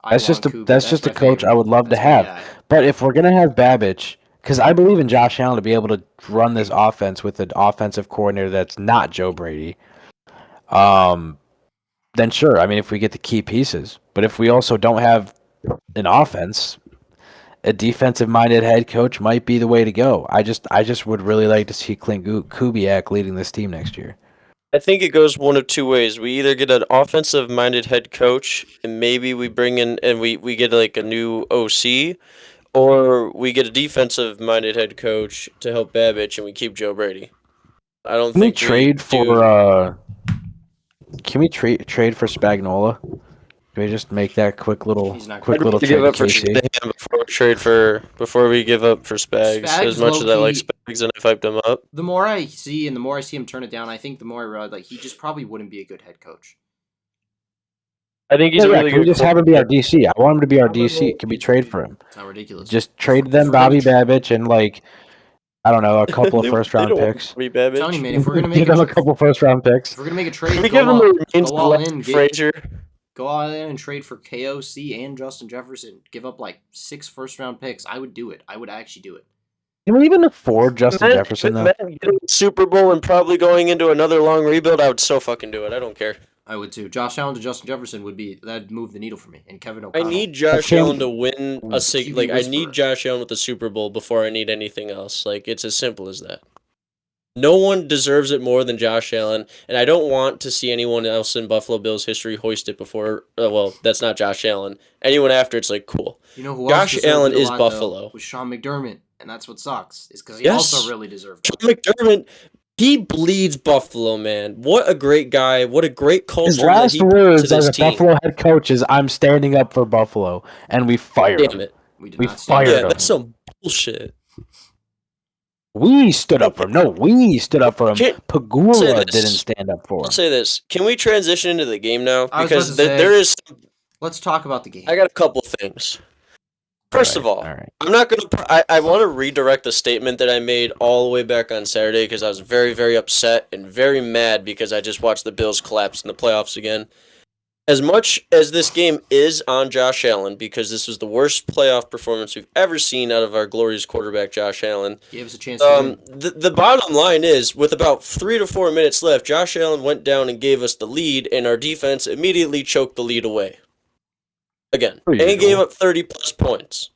That's just a coach I would love to have. But if we're gonna have Babbage, because I believe in Josh Allen to be able to run this offense with an offensive coordinator that's not Joe Brady, then sure. I mean, if we get the key pieces, but if we also don't have an offense, a defensive-minded head coach might be the way to go. I just would really like to see Clint Kubiak leading this team next year. I think it goes one of two ways. We either get an offensive-minded head coach, and maybe we bring in and we get like a new OC, or we get a defensive-minded head coach to help Babbage, and we keep Joe Brady. I don't Can we think trade for trade for Spagnuolo? Can we just make that quick little He's not trade give to up for KC? before we give up for Spags. Spags, As much as I like low-key- Spags and I've hyped him up. The more I see and the more I see him turn it down, I think the more I realize like he just probably wouldn't be a good head coach. I think he's Yeah, a really can we good just have him be our DC? I want him to be our DC. Can we trade for him? It's not ridiculous. Just trade them Bobby Babbage and like I don't know, a couple of first round picks. I'm telling you, man, if we're gonna make Give them a couple first round picks. if we're gonna make a trade, Can we go give him all, the reins go of all Leslie in, Frazier? go all in and trade for KOC and Justin Jefferson. Give up like 6 first round picks. I would do it. I would actually do it. Can we even afford Justin Jefferson though? Getting Super Bowl and probably going into another long rebuild, I would so fucking do it. I don't care. I would too. Josh Allen to Justin Jefferson that'd move the needle for me. And Kevin I O'Connell. need Josh can't- Allen to win QB I whisperer. need Josh Allen with the Super Bowl before I need anything else. Like, it's as simple as that. No one deserves it more than Josh Allen, and I don't want to see anyone else in Buffalo Bills history hoist it before. Well, that's not Josh Allen. Anyone after, it's like, cool. You know who Josh else deserved Allen it a is lot, Buffalo. Though, was Sean McDermott, and that's what sucks. Is because he Yes. also really deserved it. Sean McDermott, he bleeds Buffalo, man. What a great guy. What a great culture His that last he brought to words this as a team. Buffalo head coach is, "I'm standing up for Buffalo," and we fired Damn him. it. We did We not stand fired Yeah, up. him. that's some bullshit. We stood up for him. No, we stood up for him. Say Pagula this. didn't stand up for I'll him. say this. Can we transition into the game now? I was Because about to say- there is... Let's talk about the game. I got a couple things. First of all, right. I'm not going to... I want to redirect the statement that I made all the way back on Saturday because I was very, very upset and very mad because I just watched the Bills collapse in the playoffs again. As much as this game is on Josh Allen, because this was the worst playoff performance we've ever seen out of our glorious quarterback, Josh Allen, Gave us a chance to win. the bottom line is, with about 3 to 4 minutes left, Josh Allen went down and gave us the lead, and our defense immediately choked the lead away. Again. Per And he usual. gave up 30-plus points.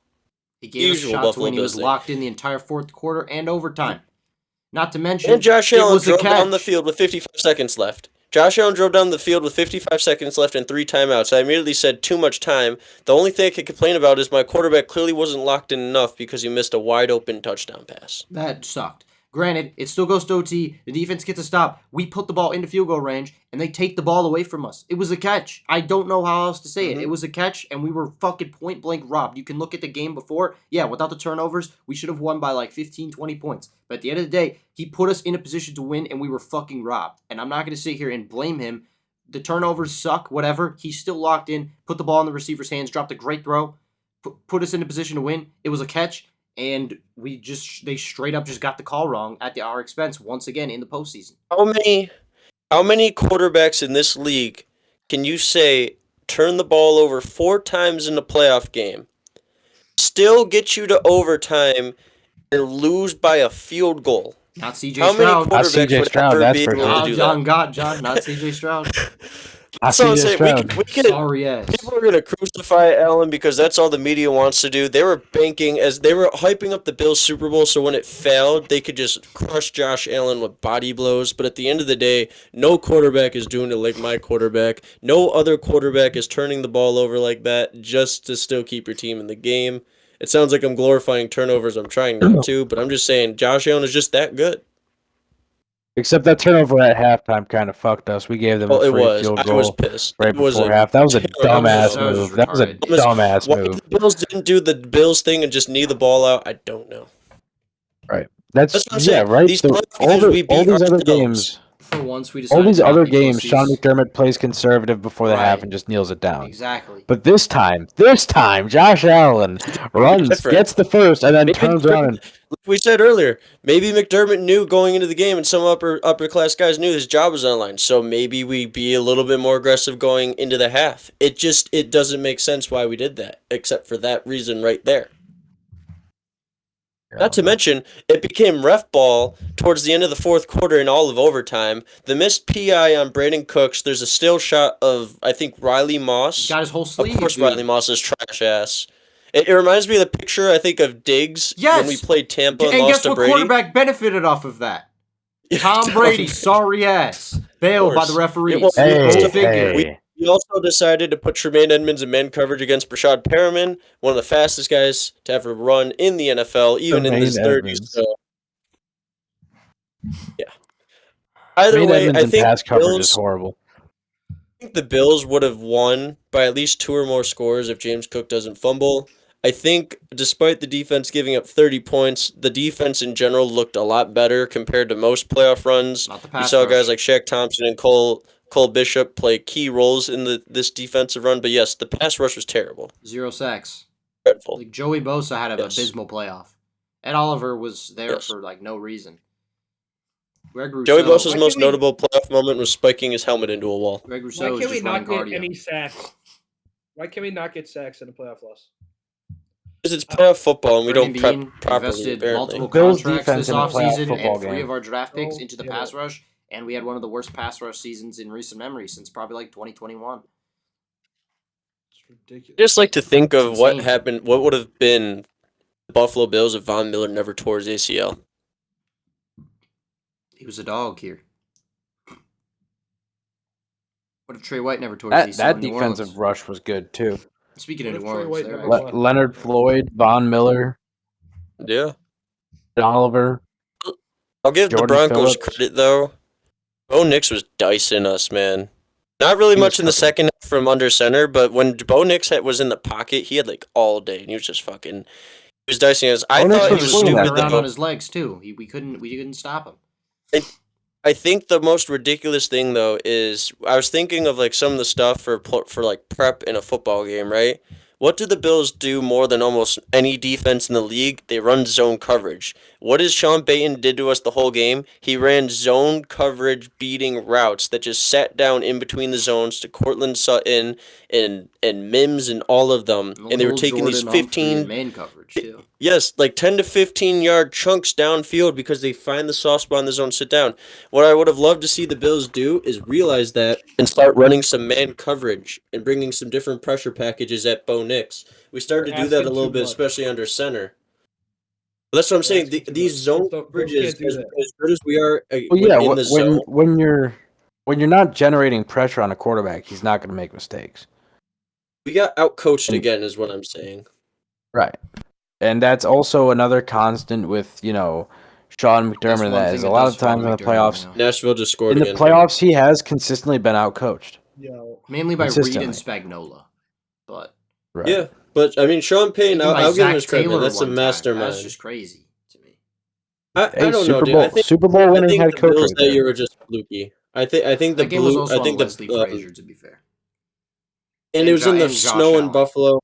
He gave us a usual shot to Buffalo win. He was Bills thing. locked in the entire fourth quarter and overtime. Not to mention, And Josh it Allen was a drove down the catch. field with 55 seconds left. Josh Allen drove down the field with 55 seconds left and 3 timeouts. I immediately said, too much time. The only thing I could complain about is my quarterback clearly wasn't locked in enough because he missed a wide-open touchdown pass. That sucked. Granted, it still goes to OT. The defense gets a stop. We put the ball into field goal range, and they take the ball away from us. It was a catch. I don't know how else to say it. It was a catch, and we were fucking point-blank robbed. You can look at the game before. Yeah, without the turnovers, we should have won by like 15, 20 points. But at the end of the day, he put us in a position to win, and we were fucking robbed. And I'm not going to sit here and blame him. The turnovers suck, whatever. He's still locked in, put the ball in the receiver's hands, dropped a great throw, put us in a position to win. It was a catch. And they straight up just got the call wrong at our expense once again in the postseason. How many quarterbacks in this league can you say turn the ball over 4 times in a playoff game, still get you to overtime, and lose by a field goal? Not C.J. How many Stroud. Not quarterbacks C.J. would Stroud, ever that's be for able sure. to do that? John, not C.J. Stroud. That's what I'm C.J. saying. Stroud. We could, Sorry ass. people are going to crucify Allen because that's all the media wants to do. They were banking, as they were hyping up the Bills Super Bowl, so when it failed, they could just crush Josh Allen with body blows. But at the end of the day, no quarterback is doing it like my quarterback. No other quarterback is turning the ball over like that just to still keep your team in the game. It sounds like I'm glorifying turnovers. I'm trying not to, but I'm just saying Josh Allen is just that good. Except that turnover at halftime kind of fucked us. We gave them Well, a it free was. field I goal was pissed. right It was before a half. That was a terrible dumbass that was move. That was a retarded. dumbass Why move. the Bills didn't do the Bills thing and just knee the ball out, I don't know. That's That's what I'm yeah, saying. right. These So playoff all, games, the, we all beat these other ourselves. games, For once, we all decided these to not other be games, Sean pussies. McDermott plays conservative before the half Right. and just kneels it down. Exactly. But this time, Josh Allen runs, different. gets the first, and then Maybe turns around and Like we said earlier, maybe McDermott knew going into the game, and some upper class guys knew his job was on the line. So maybe we be a little bit more aggressive going into the half. It doesn't make sense why we did that, except for that reason right there. Not to mention, it became ref ball towards the end of the fourth quarter and all of overtime. The missed PI on Brandon Cooks. There's a still shot of, I think, Riley Moss. Got his whole Of sleeve. course, dude. Riley Moss is trash ass. It reminds me of the picture, I think, of Diggs Yes! when we played Tampa and And lost guess to what Brady. quarterback benefited off of that? Tom Tom Brady, sorry ass. Bailed by the referees. It was- hey, Go figure. hey. We also decided to put Tremaine Edmonds in man coverage against Brashad Perriman, one of the fastest guys to ever run in the NFL, even in his Tremaine 30s. Edmonds. So, yeah. Either Tremaine way, Edmonds I in think pass coverage is Bills, horrible. I think the Bills would have won by at least 2 or more scores if James Cook doesn't fumble. I think despite the defense giving up 30 points, the defense in general looked a lot better compared to most playoff runs. Not the You pass saw rush. guys like Shaq Thompson and Cole Bishop play key roles in this defensive run, but yes, the pass rush was terrible. 0 sacks. Dreadful. Like Joey Bosa had an Yes. abysmal playoff. Ed Oliver was there Yes. for like no reason. Greg Rousseau. Joey Bosa's Why most can't we- notable playoff moment was spiking his helmet into a wall. Greg Why Rousseau was can't we just running not get cardio. any sacks? Why can't we not get sacks in a playoff loss? Because it's playoff football and we don't Brandon prep Beane properly, invested apparently. multiple Bills contracts defense this in a playoff offseason football and 3 game. of our draft picks Oh, into the yeah. pass rush, And we had one of the worst pass rush seasons in recent memory since probably like 2021. It's ridiculous. I just like to think of It's what insane. happened, what would have been the Buffalo Bills if Von Miller never tore his ACL. He was a dog here. What if Trey White never tore his ACL That in New defensive Orleans? rush was good too. Speaking of What New if Trey Orleans, White they're never actually- left? Leonard Floyd, Von Miller, Yeah. Oliver. I'll give the Jordan Broncos Phillips. credit, though. Bo Nix was dicing us, man. Not really He was much in the cooking. second half from under center, but when Bo Nix was in the pocket, he had like all day, and he was just fucking. He was dicing us. I Bo Nix thought he he was was was swinging moving that stupid around thing. on though. his legs too. We couldn't stop him. I think the most ridiculous thing though is I was thinking of like some of the stuff for like prep in a football game, right? What do the Bills do more than almost any defense in the league? They run zone coverage. What is Sean Payton did to us the whole game? He ran zone coverage beating routes that just sat down in between the zones to Cortland Sutton and Mims and all of them, and they were Little taking these Jordan Humphrey 15 and man coverage too. Yes, like 10 to 15 yard chunks downfield because they find the soft spot in the zone, sit down. What I would have loved to see the Bills do is realize that and start running some man coverage and bringing some different pressure packages at Bo Nix. We started to They're do that a asking little too bit, much. especially under center. But that's what I'm They're saying. asking too These much. zone Bills coverages, can't do as that. good as we are Well, yeah, in the zone, when you're not generating pressure on a quarterback, he's not going to make mistakes. we got outcoached again, is what I'm saying. Right. And that's also another constant with, Sean That's McDermott. one That thing is that a lot does of times in bother the McDermott playoffs. right now. Nashville just scored In the again. playoffs, he has consistently been outcoached. Yo, Mainly by Reed and Consistently. Spagnola. But Right. Yeah, but I mean, Sean Payton, even by I'll give him Zach his credit. Taylor That's a one time. mastermind. That's just crazy to me. I Hey, don't know, Super dude. Bowl, Super Bowl I winning think head the coach Bills right that there. year were just fluky. I think the That game was blue. also I think on Leslie the Frazier, to be fair. and and it was in the Josh snow in Allen. Buffalo.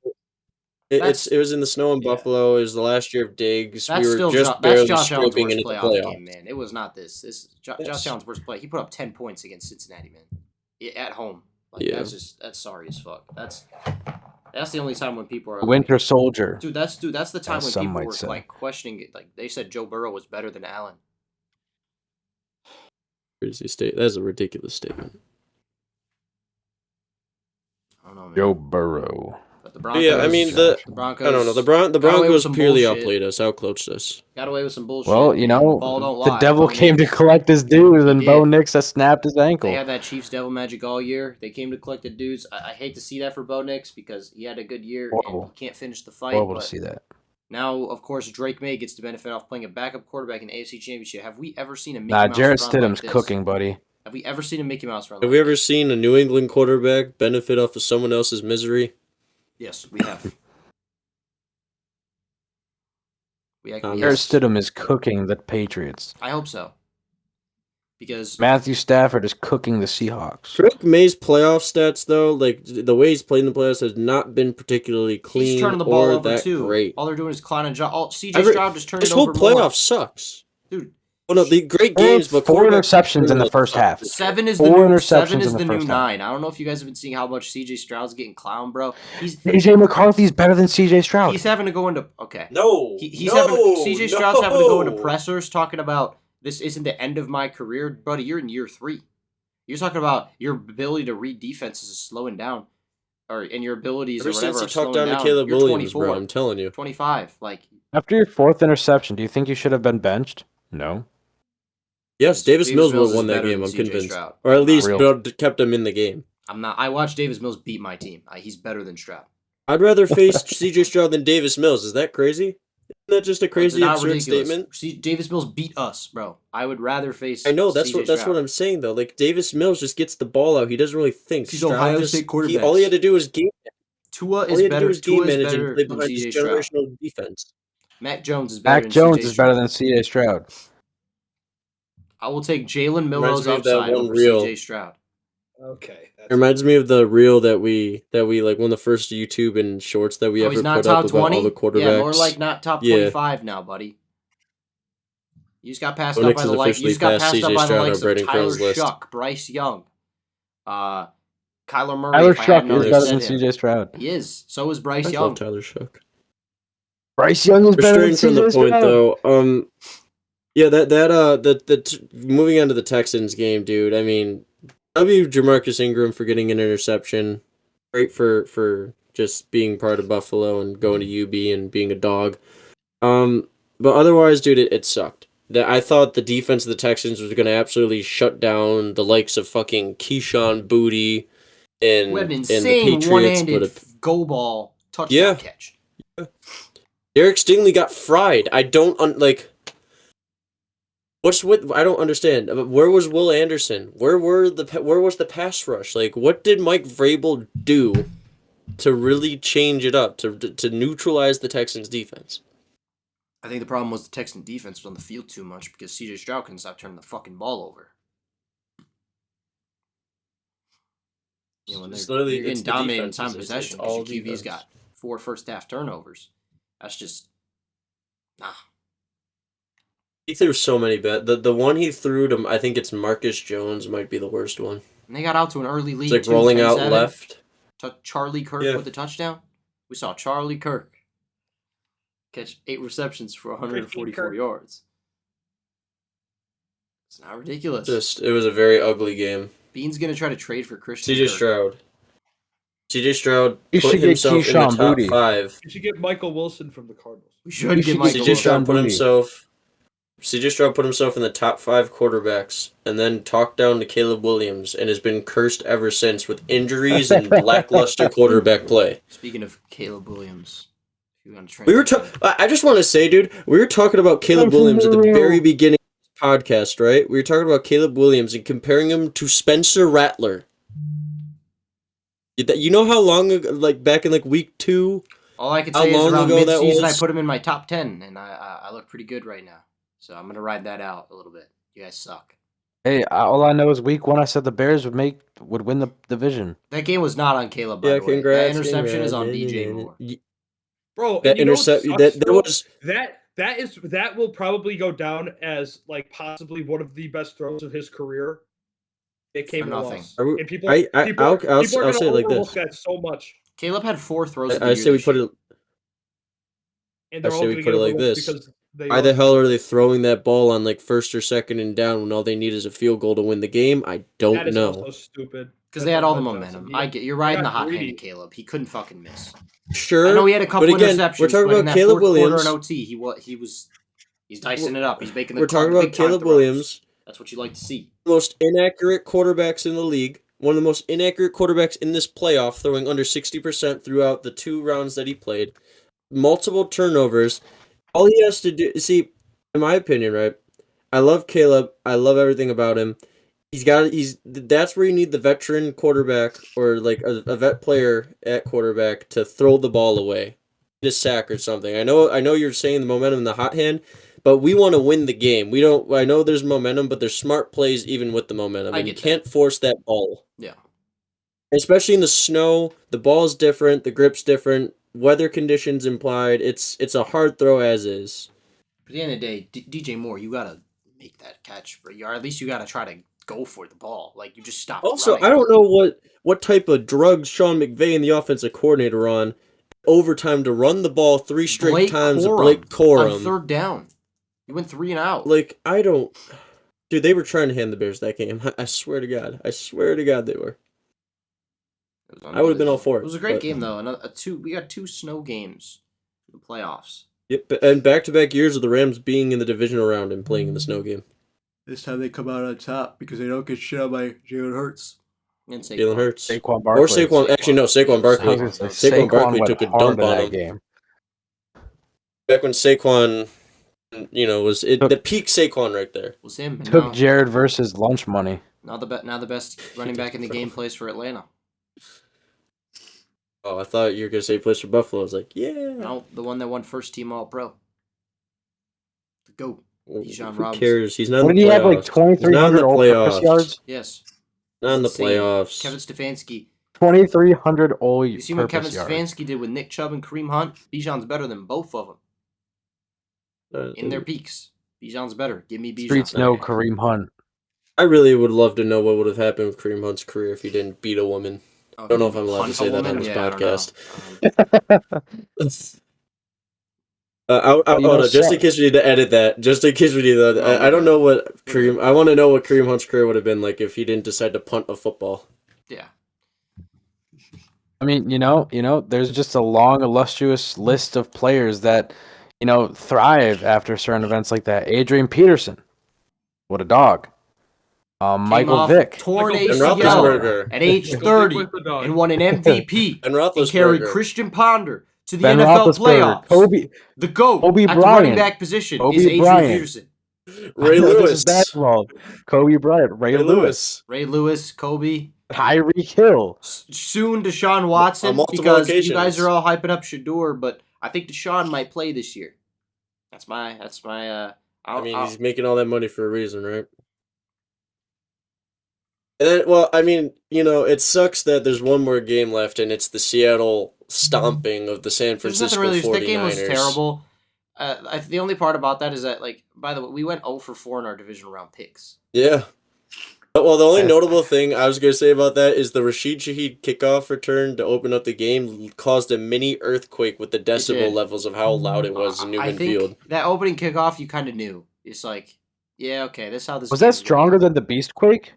That's- It was in the snow in Yeah. Buffalo. It was the last year of Diggs. That's We were still just that's barely Josh Allen's scraping worst into the playoff playoffs. game, man. It was not this. Josh Yes. Allen's worst play. He put up 10 points against Cincinnati, man. At home. Like Yeah. that's sorry as fuck. That's the only time when people are like, Winter Soldier. Dude, that's the time As when some people might were say. like questioning it. Like they said Joe Burrow was better than Allen. Crazy state. That's a ridiculous statement. I don't know, man. Joe Burrow. But the But Broncos. yeah, I mean the Broncos. I don't know. The got away with Broncos some purely bullshit. outplayed us, outcoached us. Got away with some bullshit. Well, and the ball don't the lie. devil Bo came to Nix. collect his dues, and He Bo did. Nix has snapped his ankle. They had that Chiefs devil magic all year. They came to collect the dudes. I hate to see that for Bo Nix because he had a good year Horrible. and he can't finish the fight. Horrible but to see that. now, of course, Drake May gets to benefit off playing a backup quarterback in the AFC Championship. Have we ever seen a Mickey Nah, Mouse Jarrett run Stidham's like this? cooking, buddy. Have we ever seen a Mickey Mouse run? Have like we ever this? seen a New England quarterback benefit off of someone else's misery? Yes, we have. Jarrett Jarrett yes. Stidham is cooking the Patriots. I hope so. Because Matthew Stafford is cooking the Seahawks. Drake May's playoff stats, though, like the way he's played in the playoffs, has not been particularly clean he's turning the ball or over that too. great. All they're doing is clowning. CJ Every- Stroud just turned This it whole over playoff more. sucks. Dude, Well, no, the great Four- games, but four quarterbacks interceptions in the first half. Seven is Four the new interceptions seven is in the the new first half. 9. I don't know if you guys have been seeing how much CJ Stroud's getting clown, bro. AJ McCarthy's better than CJ Stroud. He's having to go into No, He's having CJ Stroud's having to go into pressers talking about this isn't the end of my career, buddy. You're in year 3. You're talking about your ability to read defenses is slowing down, and your abilities Ever or whatever since he are slowing talked down down. to Caleb You're Williams, 24, bro, I'm telling you. 25. Like After your 4th interception, do you think you should have been benched? No. Yes, Davis Mills would Mills have is won that better game, than I'm CJ convinced. Stroud. Or at least Real. kept him in the game. I'm not. I watched Davis Mills beat my team. He's better than Stroud. I'd rather face CJ Stroud than Davis Mills. Is that crazy? Isn't that just a crazy, Not absurd ridiculous. statement? Davis Mills beat us, bro. I would rather face. I know that's CJ what Stroud. I'm saying though. Like Davis Mills just gets the ball out. He doesn't really think. He's Stroud Ohio just- State quarterbacks. all he had to do was game. Tua All is he had to do better. was game Tua is manage and better play than behind CJ his Stroud. generational defense. Mac Jones is better Mac than Jones CJ is Stroud. better than CJ Stroud. I will take Jalen Reminds Milroe's me of that upside one over reel. CJ Stroud. okay. It reminds me of the reel that we like one of the first YouTube and shorts that we Oh, ever he's not put up top about 20? all the quarterbacks. Yeah, more like not top Yeah. 25 now, buddy. You just got passed Bo up Nix by has the likes. You officially just got passed passed up CJ by the Stroud on likes of Brandon Tyler Crow's list. Shuck, Bryce Young, Kyler Murray. Tyler if I Shuck hadn't is already better said than him. CJ Stroud. He is. So is I Bryce love Young. Tyler Shuck. Bryce Young is We're better than straying from CJ the point Stroud. though. Yeah, moving on to the Texans game, dude. I mean, Jamarcus Ingram for getting an interception. Great for just being part of Buffalo and going to UB and being a dog. But otherwise, dude, it sucked. I thought the defense of the Texans was going to absolutely shut down the likes of fucking Keyshawn Booty and We had an and the insane Patriots, one-handed but go ball touchdown Yeah. catch. Derek Stingley got fried. I don't like. What's with? I don't understand. Where was Will Anderson? Where was the pass rush? Like, what did Mike Vrabel do to really change it up to neutralize the Texans defense? I think the problem was the Texan defense was on the field too much because CJ Stroud couldn't stop turning the fucking ball over. You know, when It's they're literally- getting it's the dominated in defenses. time It's possession all because your QB's defense. got 4 first half turnovers. That's just He threw so many bad. The one he threw to, I think it's Marcus Jones, might be the worst one. And they got out to an early lead. It's like too, rolling out 10-7. left. Charlie Kirk Yeah. with the touchdown. We saw Charlie Kirk catch 8 receptions for 144 Kirk. yards. It's not ridiculous. It was a very ugly game. Bean's gonna try to trade for Christian CJ Kirk. Stroud. CJ Stroud You put should get himself in the Keyshawn top Booty. 5. You should get Michael Wilson from the Cardinals. We should You get should Michael CJ get Stroud Wilson. put Booty. himself. CJ Stroud put himself in the top 5 quarterbacks, and then talked down to Caleb Williams, and has been cursed ever since with injuries and lackluster quarterback play. Speaking of Caleb Williams, if you want to train. We were. I just want to say, dude, we were talking about Caleb Williams at the very beginning of the podcast, right? We were talking about Caleb Williams and comparing him to Spencer Rattler. You know how long ago, like back in like week 2. All I can How say is long around ago that mid-season, I was? put him in my top 10, and I look pretty good right now. So I'm gonna ride that out a little bit. You guys suck. Hey, all I know is week 1 I said the Bears would win the division. That game was not on Caleb, by Yeah, the way. congrats. That interception is on DJ Moore. Bro, That and you know what intercept. sucks, That bro? was. That will probably go down as like possibly one of the best throws of his career. It came For in a nothing. loss. Are we- And people, I'll people are say gonna it like overlook this. that so much. Caleb had 4 throws of the I year say we this put year. it. And they're I all say we gonna put get it like overlooked this. because they Why the hell are they throwing that ball on like 1st or 2nd and down when all they need is a field goal to win the game? I That don't is know. also stupid. Because they had all the That's momentum. Johnson. You're riding the got hot hand greedy. of Caleb. He couldn't fucking miss. Sure. I know he had a couple but again, interceptions. we're talking but in about that Caleb fourth Williams. quarter in OT, he's dicing it up. He's making the We're talking big about time Caleb throws. Williams, That's what you like to see. most inaccurate quarterbacks in the league. One of the most inaccurate quarterbacks in this playoff, throwing under 60% throughout the 2 rounds that he played. Multiple turnovers. All he has to do, see, in my opinion, right? I love Caleb. I love everything about him. That's where you need the veteran quarterback or like a vet player at quarterback to throw the ball away, a sack or something. I know you're saying the momentum in the hot hand, but we want to win the game. We don't. I know there's momentum, but there's smart plays even with the momentum, I and you get can't force that ball. Yeah. Especially in the snow, the ball's different, the grip's different, weather conditions implied. It's a hard throw as is. At the end of the day, DJ Moore, you gotta make that catch, or at least you gotta try to go for the ball. Like you just stop. Also, running. I don't know what type of drugs Sean McVay and the offensive coordinator are on overtime to run the ball 3 straight Blake times with Corum Blake on Corum. 3rd down. You went 3 and out. Like, I don't... Dude, they were trying to hand the Bears that game. I swear to God. I swear to God they were. I would have been all for it. It was a great but- game though. We got 2 snow games in the playoffs. Yep, and back-to-back years of the Rams being in the divisional round and playing in the snow game. This time they come out on top because they don't get shit out by Jalen Hurts. And Jalen Hurts. Saquon Or Barkley. Saquon. Actually, no, Saquon Barkley. I was gonna say, Saquon Barkley went took a hard dump in on that him. game. Back when Saquon, was the peak Saquon right there. Was him. And Took Jared versus lunch money. now the best running back in the game plays for Atlanta. Oh, I thought you were going to say he plays for Buffalo. I was like, yeah. No, the one that won first team All Pro. The GOAT. Bijan Who Robinson. cares? He's not What in did the he have, like playoffs. He's not in 2,300 the all-purpose playoffs. yards? Yes. Not in the Insane. playoffs. Kevin Stefanski. 2,300 all You see what Kevin purpose yards. Stefanski did with Nick Chubb and Kareem Hunt? Bijan's better than both of them in their peaks. Bijan's better. Give me Bijan. Streets know Kareem Hunt. I really would love to know what would have happened with Kareem Hunt's career if he didn't beat a woman. I don't know if I'm allowed to say that on this podcast. Hold on, just in case we need to edit that. Just in case we need to. I don't know what Kareem. I want to know what Kareem Hunt's career would have been like if he didn't decide to punt a football. Yeah. I mean, there's just a long, illustrious list of players that, thrive after certain events like that. Adrian Peterson, what a dog. Michael Vick, torn Michael Vick. And ACL Roethlisberger. at age Michael Vick 30 with the dog. and won an MVP And and carried Roethlisberger. Christian Ponder to the Ben NFL Roethlisberger, playoffs. The GOAT Kobe at the running Bryant. back position Kobe is Adrian Bryant. Peterson. Ray I know this Lewis. is basketball. Kobe Bryant, Ray Lewis, Ray Lewis, Kobe. Tyreek Hill. Soon Deshaun Watson, multiple because occasions. you guys are all hyping up Shador, but I think Deshaun might play this year. That's my I mean, he's making all that money for a reason, right? And then, well, I mean, it sucks that there's one more game left, and it's the Seattle stomping of the San There's Francisco nothing really. 49ers. That game was terrible. The only part about that is that, by the way, we went 0 for 4 in our divisional round picks. Yeah. Well, the only notable thing I was going to say about that is the Rashid Shaheed kickoff return to open up the game caused a mini earthquake with the decibel levels of how loud it was in Newman I think Field. that opening kickoff, you kind of knew. It's like, yeah, okay, this is how this Was game that is stronger than the Beastquake?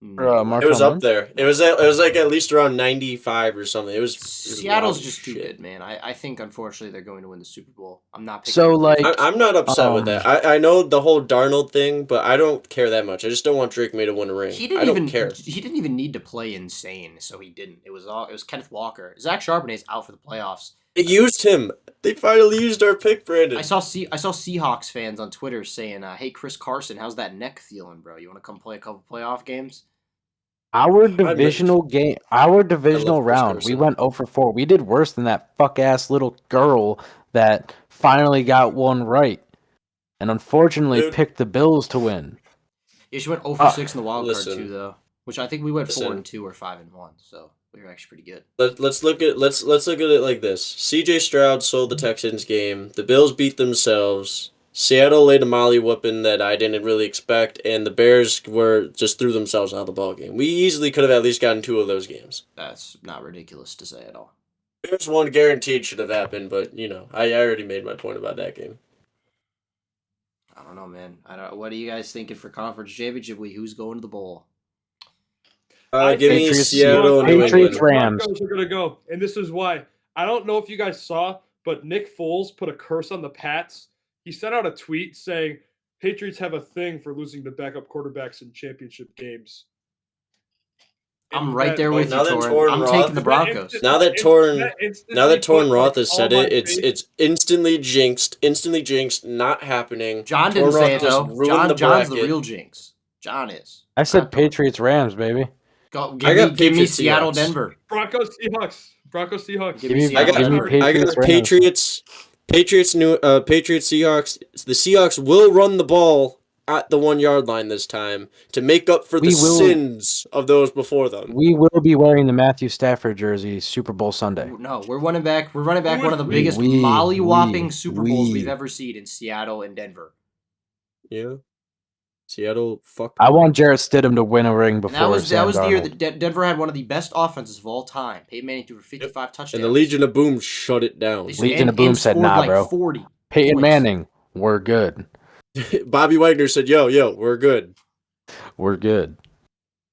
No. It was up there. It was like at least around 95 or something. It was Seattle's loud as just too shit. good, man. I think, unfortunately, they're going to win the Super Bowl. I'm not picking So, them. like, I'm not upset with that. I know the whole Darnold thing, but I don't care that much. I just don't want Drake May to win a ring. I don't care. He didn't even need to play insane, so he didn't. It was Kenneth Walker. Zach Charbonnet's out for the playoffs. They used him. They finally used our pick, Brandon. I saw Seahawks fans on Twitter saying, "Hey, Chris Carson, how's that neck feeling, bro? You want to come play a couple playoff games?" our divisional round, Chris we Carson. went 0 for 4. We did worse than that fuck-ass little girl that finally got one right. And unfortunately Dude. picked the Bills to win. Yeah, she went 0 for 6 in the wild listen. card too, though. Which I think we went Listen. 4-2 or 5-1, so we were actually pretty good. Let's look at it like this. C.J. Stroud sold the Texans game. The Bills beat themselves. Seattle laid a molly whooping that I didn't really expect, and the Bears just threw themselves out of the ball game. We easily could have at least gotten 2 of those games. That's not ridiculous to say at all. Bears one guaranteed should have happened, but I already made my point about that game. I don't know, man. What are you guys thinking for conference championship week? Who's going to the bowl? Give me Patriots- Seattle and New Patriots, England. Rams. Broncos are gonna go, and this is why. I don't know if you guys saw, but Nick Foles put a curse on the Pats. He sent out a tweet saying Patriots have a thing for losing to backup quarterbacks in championship games. I'm And right that- there with you, now that Torrin. Torrin I'm Roth- taking the Broncos. Now that instantly Torrin put, Roth has all said my it, faith- it's instantly jinxed, not happening. John didn't Torrin say Roth it just though. ruined John's the bracket. real jinx. John is. I said Patriots Rams, baby. Go, I got give me Patriots, Seattle, Seahawks. Denver. Broncos Seahawks. Give Give me me- Seattle, give me Denver. Patriots. I got Rams. Patriots Seahawks. The Seahawks will run the ball at the 1 yard line this time to make up for the We will- sins of those before them. We will be wearing the Matthew Stafford jersey Super Bowl Sunday. No, we're running back. We're running back one of the We- biggest we- molly-whopping we- Super Bowls we- we've ever seen in Seattle and Denver. Yeah, Seattle. Fuck. I want Jarrett Stidham to win a ring And before that was Sam the year Darnold. that Denver had one of the best offenses of all time. Peyton Manning threw for 55 touchdowns. And the Legion of Boom shut it down. They Legion of Boom and said, scored "Nah, like bro." 40. Peyton points. Manning, we're good. Bobby Wagner said, "Yo, we're good." We're good.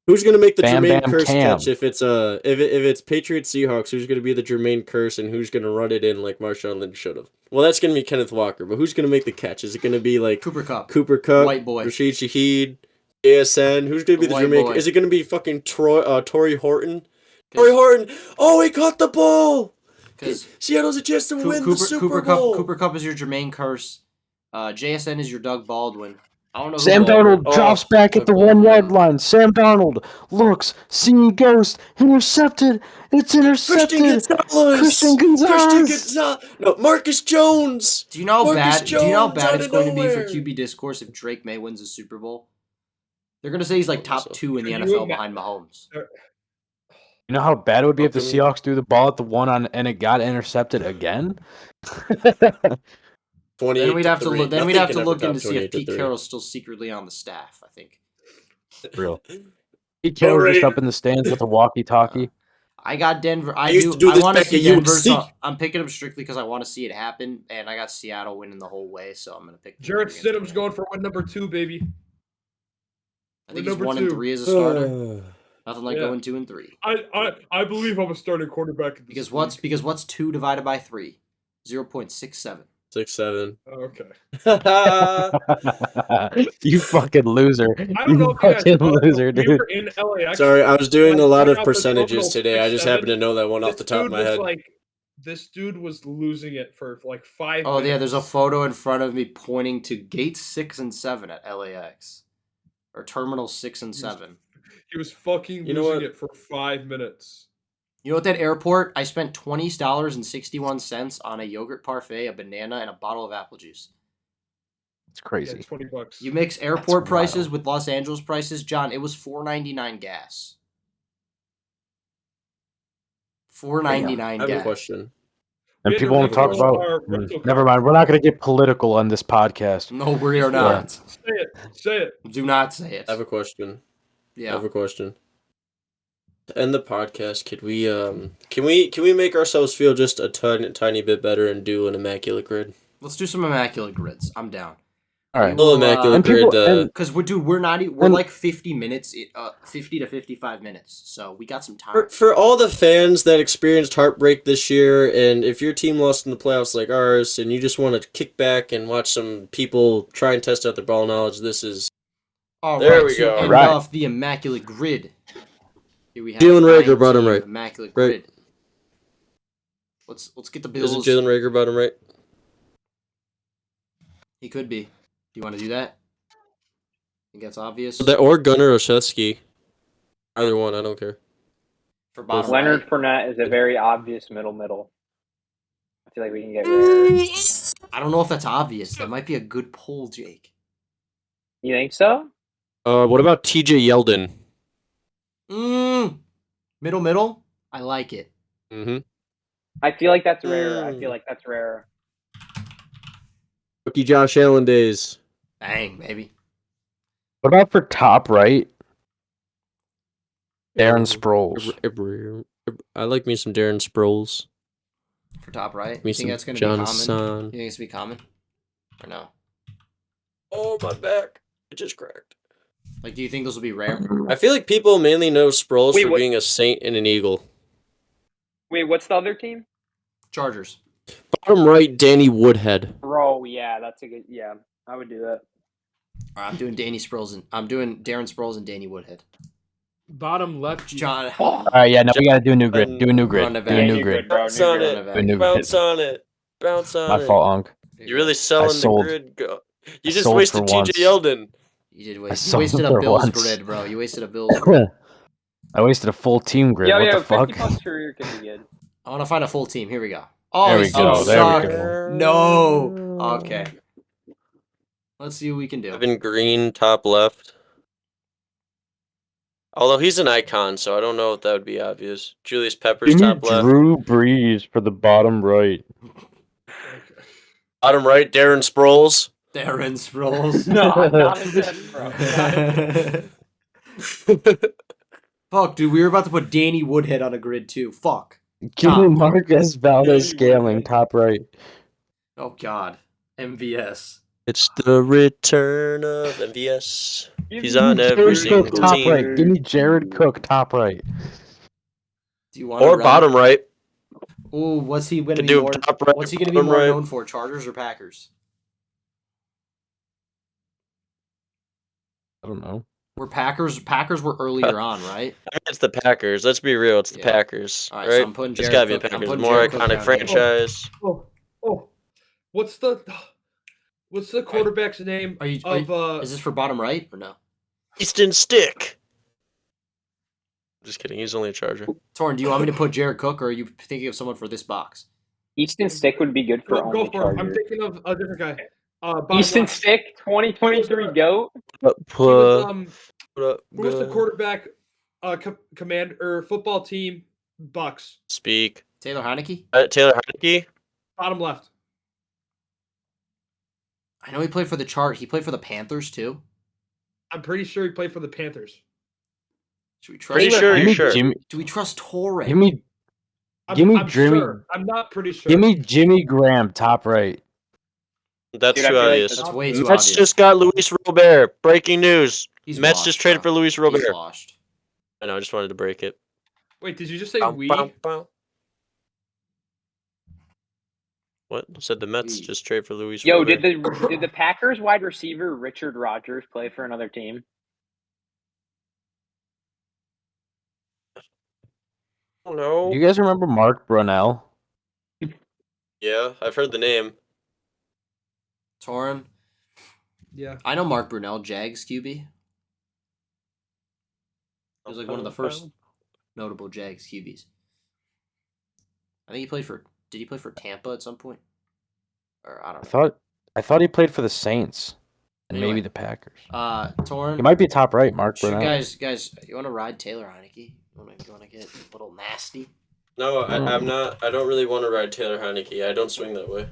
Who's gonna make the Bam, Jermaine bam, Curse Cam. catch if it's Patriots Seahawks? Who's gonna be the Jermaine Curse and who's gonna run it in like Marshawn Lynch should have? Well, that's gonna be Kenneth Walker, but who's gonna make the catch? Is it gonna be like Cooper Kupp. Cooper Kupp, White boy. Rashid Shaheed, ASN? Who's gonna be The the white Jermaine? boy. Is it gonna be fucking Torrey Horton? Torrey Horton! Oh, he caught the ball. Because Seattle's a chance to win the Super Kupp, Bowl. Cooper Kupp is your Jermaine Curse. JSN is your Doug Baldwin. I don't know. Sam who Darnold Oh, drops back at the okay. 1 yard line. Sam Darnold looks, seeing ghost, intercepted. It's intercepted. Christian Gonzalez. No, Marcus Jones. Do you know how Marcus bad? Do you know how Jones bad out it's of going to be for nowhere. QB discourse if Drake May wins the Super Bowl? They're going to say he's like top So. 2 in the Can you NFL ima- behind Mahomes. You know how bad it would be if the Okay. Seahawks threw the ball at the 1 on and it got intercepted again? 28 Then we'd have to 3. look. Then we'd Nothing have can to ever look top into see if 28 to Pete 3. Carroll's still secretly on the staff. I think. Pete Carroll just Alright. up in the stands with a walkie-talkie. I got Denver. I used do. to do I this want to back see at Denver. UNC. So I'm picking them strictly because I want to see it happen, and I got Seattle winning the whole way. So I'm gonna pick. Jarrett Denver against Stidham's Indiana. going for win number 2, baby. I think win he's number 1 and 2. 3 as a starter. Nothing like Yeah. going 2 and 3. I believe I'm a starting quarterback. In this Because what's 2 divided by 3? 0.67. 6-7. Okay. You fucking loser. I don't know You if you guys fucking know, but loser, we dude. were in LAX. Sorry, I was doing and a I lot pointed of out the percentages total today. I just 6-7. happened to know that one off the This top of dude my was head. like, this dude was losing it for like 5 Oh minutes. yeah, there's a photo in front of me pointing to gates 6 and 7 at LAX, or terminals 6 and 7. He was fucking You know losing what? it for 5 minutes. You know, at that airport, I spent $20.61 on a yogurt parfait, a banana, and a bottle of apple juice. It's Yeah, crazy. $20. You mix airport That's prices wild. with Los Angeles prices, John. It was $4.99 gas. $4.99 I have a gas. question. And We had people to want to talk refill about. our rental Never car. mind. We're not going to get political on this podcast. No, we are Just do it. not. Say it. Say it. Do not say it. I have a question. I Yeah. have a question. To end the podcast, can we make ourselves feel just a tiny bit better and do an immaculate grid? Let's do some immaculate grids. I'm down. All right. Little immaculate And people- grid. and- Because we're not we're And- like 50 minutes, 50 to 55 minutes. So we got some time. For all the fans that experienced heartbreak this year, and if your team lost in the playoffs like ours, and you just want to kick back and watch some people try and test out their ball knowledge, this is All There right, we to go. end Right. off the immaculate grid. Here we have Jalen Rager, 9 bottom team right. Immaculate Right. grid. Let's get the is it Bills. Jalen Rager bottom right? He could be. Do you want to do that? Think that's obvious. Or Gunnar Olszewski. Either one, I don't care. For bottom Leonard right. Fournette is a very obvious middle. I feel like we can get Rare. I don't know if that's obvious. That might be a good pull, Jake. You think so? What about TJ Yeldon? Middle. I like it. Mm-hmm. I feel like that's rare. Rookie Josh Allen days. Bang, baby. What about for top right? Darren Sproles. I like me some Darren Sproles. For top right. Me You think some that's going to be common? Johnson. You think it's going to be common? Or no? Oh, my back. It just cracked. Like, do you think those will be rare? I feel like people mainly know Sproles Wait, for what- being a Saint and an Eagle. Wait, what's the other team? Chargers. Bottom right, Danny Woodhead. Bro, yeah, that's a good. Yeah, I would do that. All right, I'm doing Darren Sproles and Danny Woodhead. Bottom left. John. All right, yeah, no, we got to do a new grid. Do a new grid. Run it Do a back. new new grid. bro. Bounce on it. Run Do a new Bounce grid. on it. Bounce on My it. fault, Unc. You're really selling sold. the grid. You I just sold wasted for TJ once. Yeldon. You did I waste. You sold wasted a for Bills once. grid, bro. You wasted a Bills grid. I wasted a full team grid. Yeah, what yeah, the fuck? 50 plus career could be good. I want to find a full team. Here we go. Oh, There we he's go, gonna there we suck. go. No. Okay. Let's see what we can do. Evan Green, top left. Although he's an icon, so I don't know if that would be obvious. Julius Peppers, Give me top left. Drew Brees for the bottom right. Bottom right, Darren Sproles. Darren Sproles. No, not again, bro. Fuck, dude. We were about to put Danny Woodhead on a grid too. Fuck. Give me Tom. Marquez Valdez Scaling, top right. Oh God. MVS. It's the return of MVS. Give He's me on every Jared single Cook, top team. right. Give me Jared Cook, top right. Do you want Or bottom right. Ooh, what's he gonna Could be do more? top right, What's he gonna be bottom more right. known for? Chargers or Packers? I don't know. Packers were earlier on, right? I mean, it's the Packers. Let's be real. It's the Yeah. Packers. All right, right? so I'm putting It's Jared gotta be the Cook- I'm Packers. putting More Jared Cook iconic down here. franchise. What's the quarterback's name Are you? Is this for bottom right or no? Easton Stick. Just kidding. He's only a Charger. Torn, do you want me to put Jared Cook, or are you thinking of someone for this box? Easton Stick would be good for Go only for it. I'm Chargers. thinking of a different guy. Bottom Easton left. Stick, 2023 GOAT. He was, who was the Go. quarterback? Command or football team? Bucks. Speak. Taylor Heineke? Taylor Heineke. Bottom left. I know he played for the He played for the Panthers too. I'm pretty sure he played for the Panthers. Should we trust? Pretty sure Give you're me sure. Jimmy. Do we trust Torre? Give me I'm Jimmy. sure. I'm not pretty sure. Give me Jimmy Graham, top right. That's Dude, I too feel like obvious. That's way too Mets obvious. just got Luis Robert. Breaking news. He's Mets washed, just traded bro. for Luis He's Robert. washed. I know. I just wanted to break it. Wait, did you just say Bow, we? bow, bow. What? I said the Mets We. just traded for Luis Yo, Robert. did the Packers wide receiver Richard Rodgers play for another team? Oh no. You guys remember Mark Brunell? Yeah, I've heard the name. Torren. Yeah. I know Mark Brunell, Jags QB. He was like one of the first notable Jags QBs. I think he played for. Did he play for Tampa at some point? Or I don't know. I thought he played for the Saints and Anyway. maybe the Packers. Torren. He might be top right, Mark Brunell. Guys, you want to ride Taylor Heineke? You want to get a little nasty? No, I'm not. I don't really want to ride Taylor Heineke. I don't swing that way.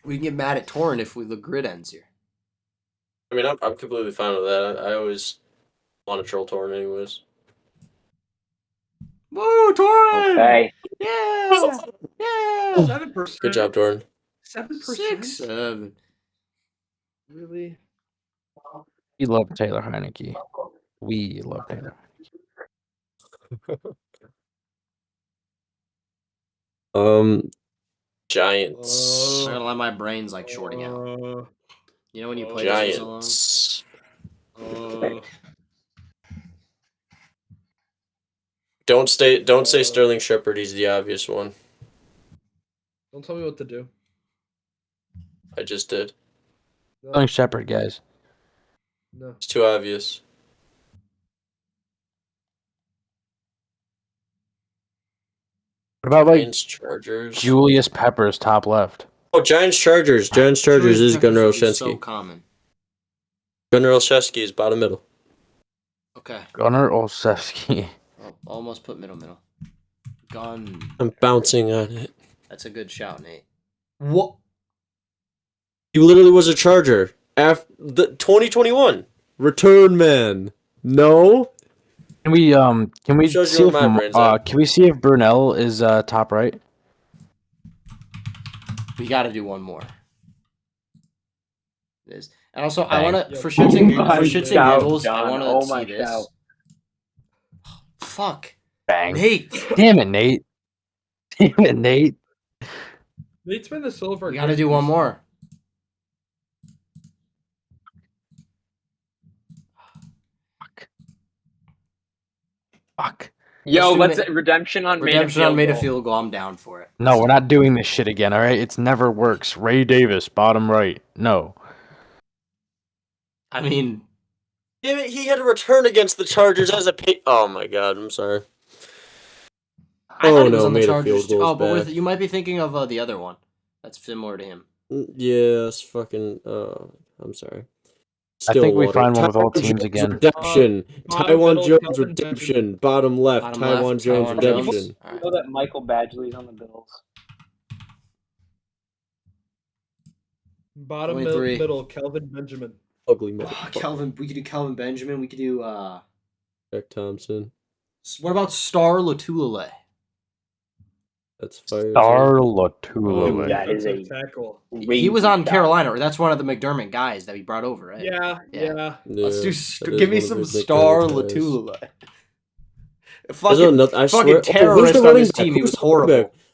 We can get mad at Torren if the grid ends here. I mean, I'm completely fine with that. I always want to troll Torn anyways. Woo, Torren! Okay. Yeah! Yeah! 7%. Good job, Torn. 7%. 6-7. Really? We love Taylor Heineke. We love Taylor. Giants. I'm gonna let my brain's like shorting out. You know when you play this for so long? Giants. Don't say Sterling Shepard. He's the obvious one. Don't tell me what to do. I just did. No. Sterling Shepard, guys. No. It's too obvious. What about like Giants Chargers. Julius Peppers, top left? Oh, Giants Chargers. Giants Chargers is Gunnar Peppers so Olszewski. common. Gunnar Olszewski is bottom middle. Okay. Gunnar Olszewski. Well, almost put middle. Gun. I'm bouncing on it. That's a good shout, Nate. What? He literally was a Charger after the 2021 return man. No. Can we Shows see you if where my brain's at. can we see if Brunell is top right? We got to do one more. It is. And also, I Bang. want to, for shits and my giggles, I shout, want John. Oh to my see this. shout. Fuck. Bang. Nate. Damn it, Nate. Damn it, Nate. Nate's been the silver. We got to do one more. Fuck. Yo, Let's do redemption on Redemption on made a goal. field goal. I'm down for it. No, we're not doing this shit again, all right? It's never works. Ray Davis, bottom right. No. I mean, Damn it, he had a return against the Chargers as a Oh my god, I'm sorry. I thought he was no, on the made a Chargers field too. goal Oh, but back. you might be thinking of the other one. That's similar to him. Yes, fucking. I'm sorry. I think we Stillwater. find one with all Taiwan teams Jones again. Redemption. Bottom Taiwan middle, Jones Kelvin redemption. Bottom left. Bottom Taiwan left, Jones Taiwan redemption. Jones. All You right. know that Michael Badgley's on the Bills. Bottom Only three. middle, Kelvin Benjamin. Ugly Oh, motherfucker. Calvin. We could do Calvin Benjamin. We could do. Jack Thompson. What about Star Latulele? That's fire. Star Ooh, Latulele. that is Defensive a tackle. He was on crazy Carolina. Or that's one of the McDermott guys that we brought over, right? Yeah. Yeah, Let's do. that is Give me one of some his Star nicknames, guys. Latulele. There's Fucking, another- I fucking swear- who's terrorist the on running this back? team. He Who's was the running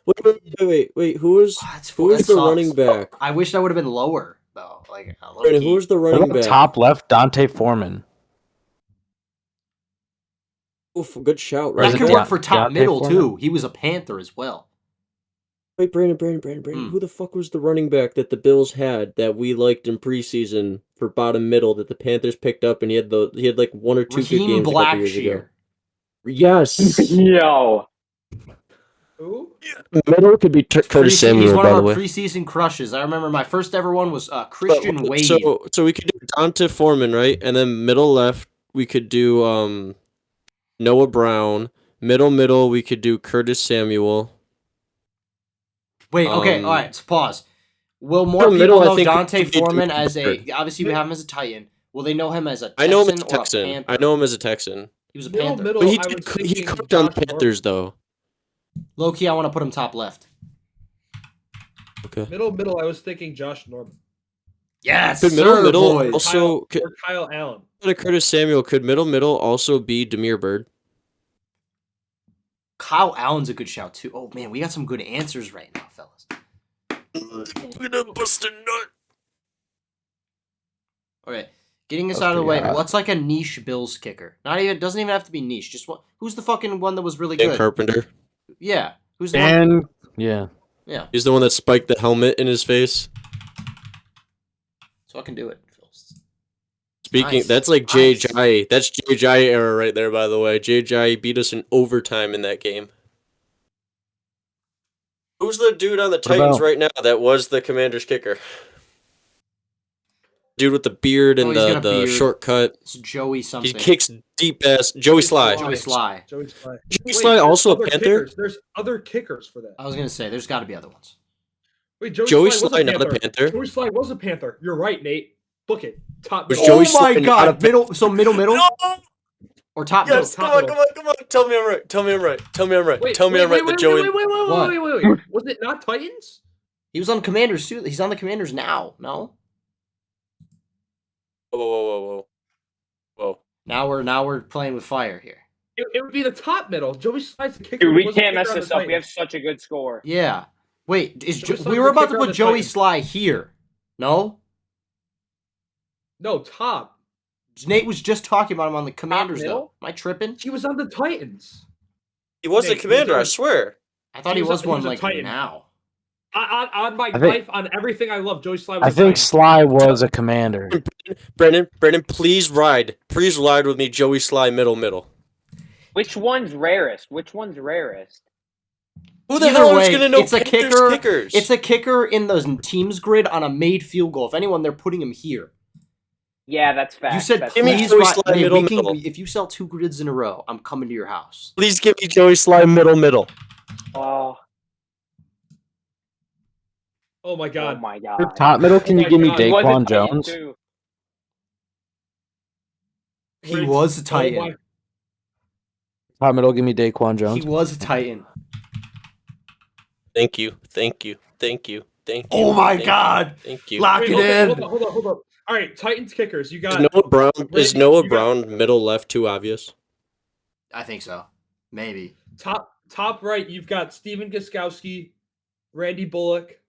horrible. back? Wait. Who was Oh, that the sucks. running back? I wish that would have been lower though. Like a low Brandon, key. who was the What running about back? top left, Dante Foreman? Oof, good shout. Or is That it could De- work for top Deontay middle Foreman? too. He was a Panther as well. Wait, Brandon. Hmm. Who the fuck was the running back that the Bills had that we liked in preseason for bottom middle that the Panthers picked up and he had like one or two good Raheem games a couple years ago? Blackshear. Yes. Yo. Who? Middle could be Curtis He's Samuel, one by of the our way. preseason crushes. I remember my first ever one was Christian Wade. So we could do Dante Foreman, right? And then middle left we could do Noah Brown. Middle we could do Curtis Samuel. Wait, okay, all right. So pause. Will more Middle, people I know think Dante could be Foreman Drew as a? Brees. Obviously, we have him as a Titan. Will they know him as a Texan I know him as a or a Texan. Panther? I know him as a Texan. He was a Middle, Panther. middle. But he I was did, he thinking cooked on Josh Norman. Panthers though. Low key, I want to put him top left. Okay. Middle. I was thinking Josh Norman Yes, Could middle also or Kyle Allen. Curtis Samuel? Could middle also be Demir Bird? Kyle Allen's a good shout too. Oh man, we got some good answers right now, fellas. I'm gonna bust a nut. Okay, getting this That's out of the way. pretty hot. What's like a niche Bills kicker? Doesn't even have to be niche. Just what? Who's the fucking one that was really Dan good? Carpenter. Yeah, who's the one? And yeah, Yeah, He's the one that spiked the helmet in his face. so I can do it. Speaking, Nice. that's like Nice. JJ. That's JJ era right there, by the way. JJ beat us in overtime in that game. Who's the dude on the Titans about- right now that was the Commander's kicker? Dude with the beard and Oh, he's got a the beard. shortcut. It's Joey He something. kicks deep ass. Joey Sly. Joey Sly. Joey Sly. Joey Wait, Sly there's also a other Panther? kickers. There's other kickers for that. I was gonna say there's got to be other ones. Wait, Joey Sly was Sly not a Panther? Joey Sly was a Panther. You're right, Nate. Book it. Top. Was middle. Joey Oh Sly my not god, a- middle. So middle, No! or top Yes, middle. come on. Tell me I'm right. Tell me I'm right. Tell me I'm right. Wait, Tell me I'm right. That Joey. What? Wait. Was it not Titans? He was on Commanders too. He's on the Commanders now. No. Whoa. Now we're playing with fire here. It would be the top middle. Joey Sly's the kicker. Dude, He we was the can't kicker mess on the this up. We have Titans. such a good score. Yeah. Wait, Joey Sly we was were the about to kicker on put the Joey Titans. Sly here. No? No, top. Nate was just talking about him on the Commanders though. middle? Am I tripping? He was on the Titans. He was Nate, the Commander, he I was- swear. I thought He he was was a- he one was a like Titan. now. On my I think- life, on everything I love, Joey Sly was I a think Titan. Sly was a commander. Brendan, please ride. Please ride with me, Joey Sly, middle. Which one's rarest? Who the Either hell is way, gonna know it's a Panthers kicker. kickers? It's a kicker in the team's grid on a made field goal. If anyone, they're putting him here. Yeah, that's fact. You said That's Give me please Joey ride- Sly, Nate, middle, we can- middle. if you sell 2 grids in a row, I'm coming to your house. Please give me Joey Sly, middle. Oh, Oh my oh god. my god. Top middle, can Oh you my give me God. He was a Daquan Titan, Jones? too. He Wait, was a oh Titan. my- Top middle, give me Daquan Jones. He was a Titan. Thank you. Oh my Thank you. god! Thank you. Lock Wait, it okay, in. hold on. All right, Titans kickers. You got Is Noah Brown Randy, you got- Brown middle left too obvious? I think so. Maybe. top right. You've got Steven Gostkowski, Randy Bullock,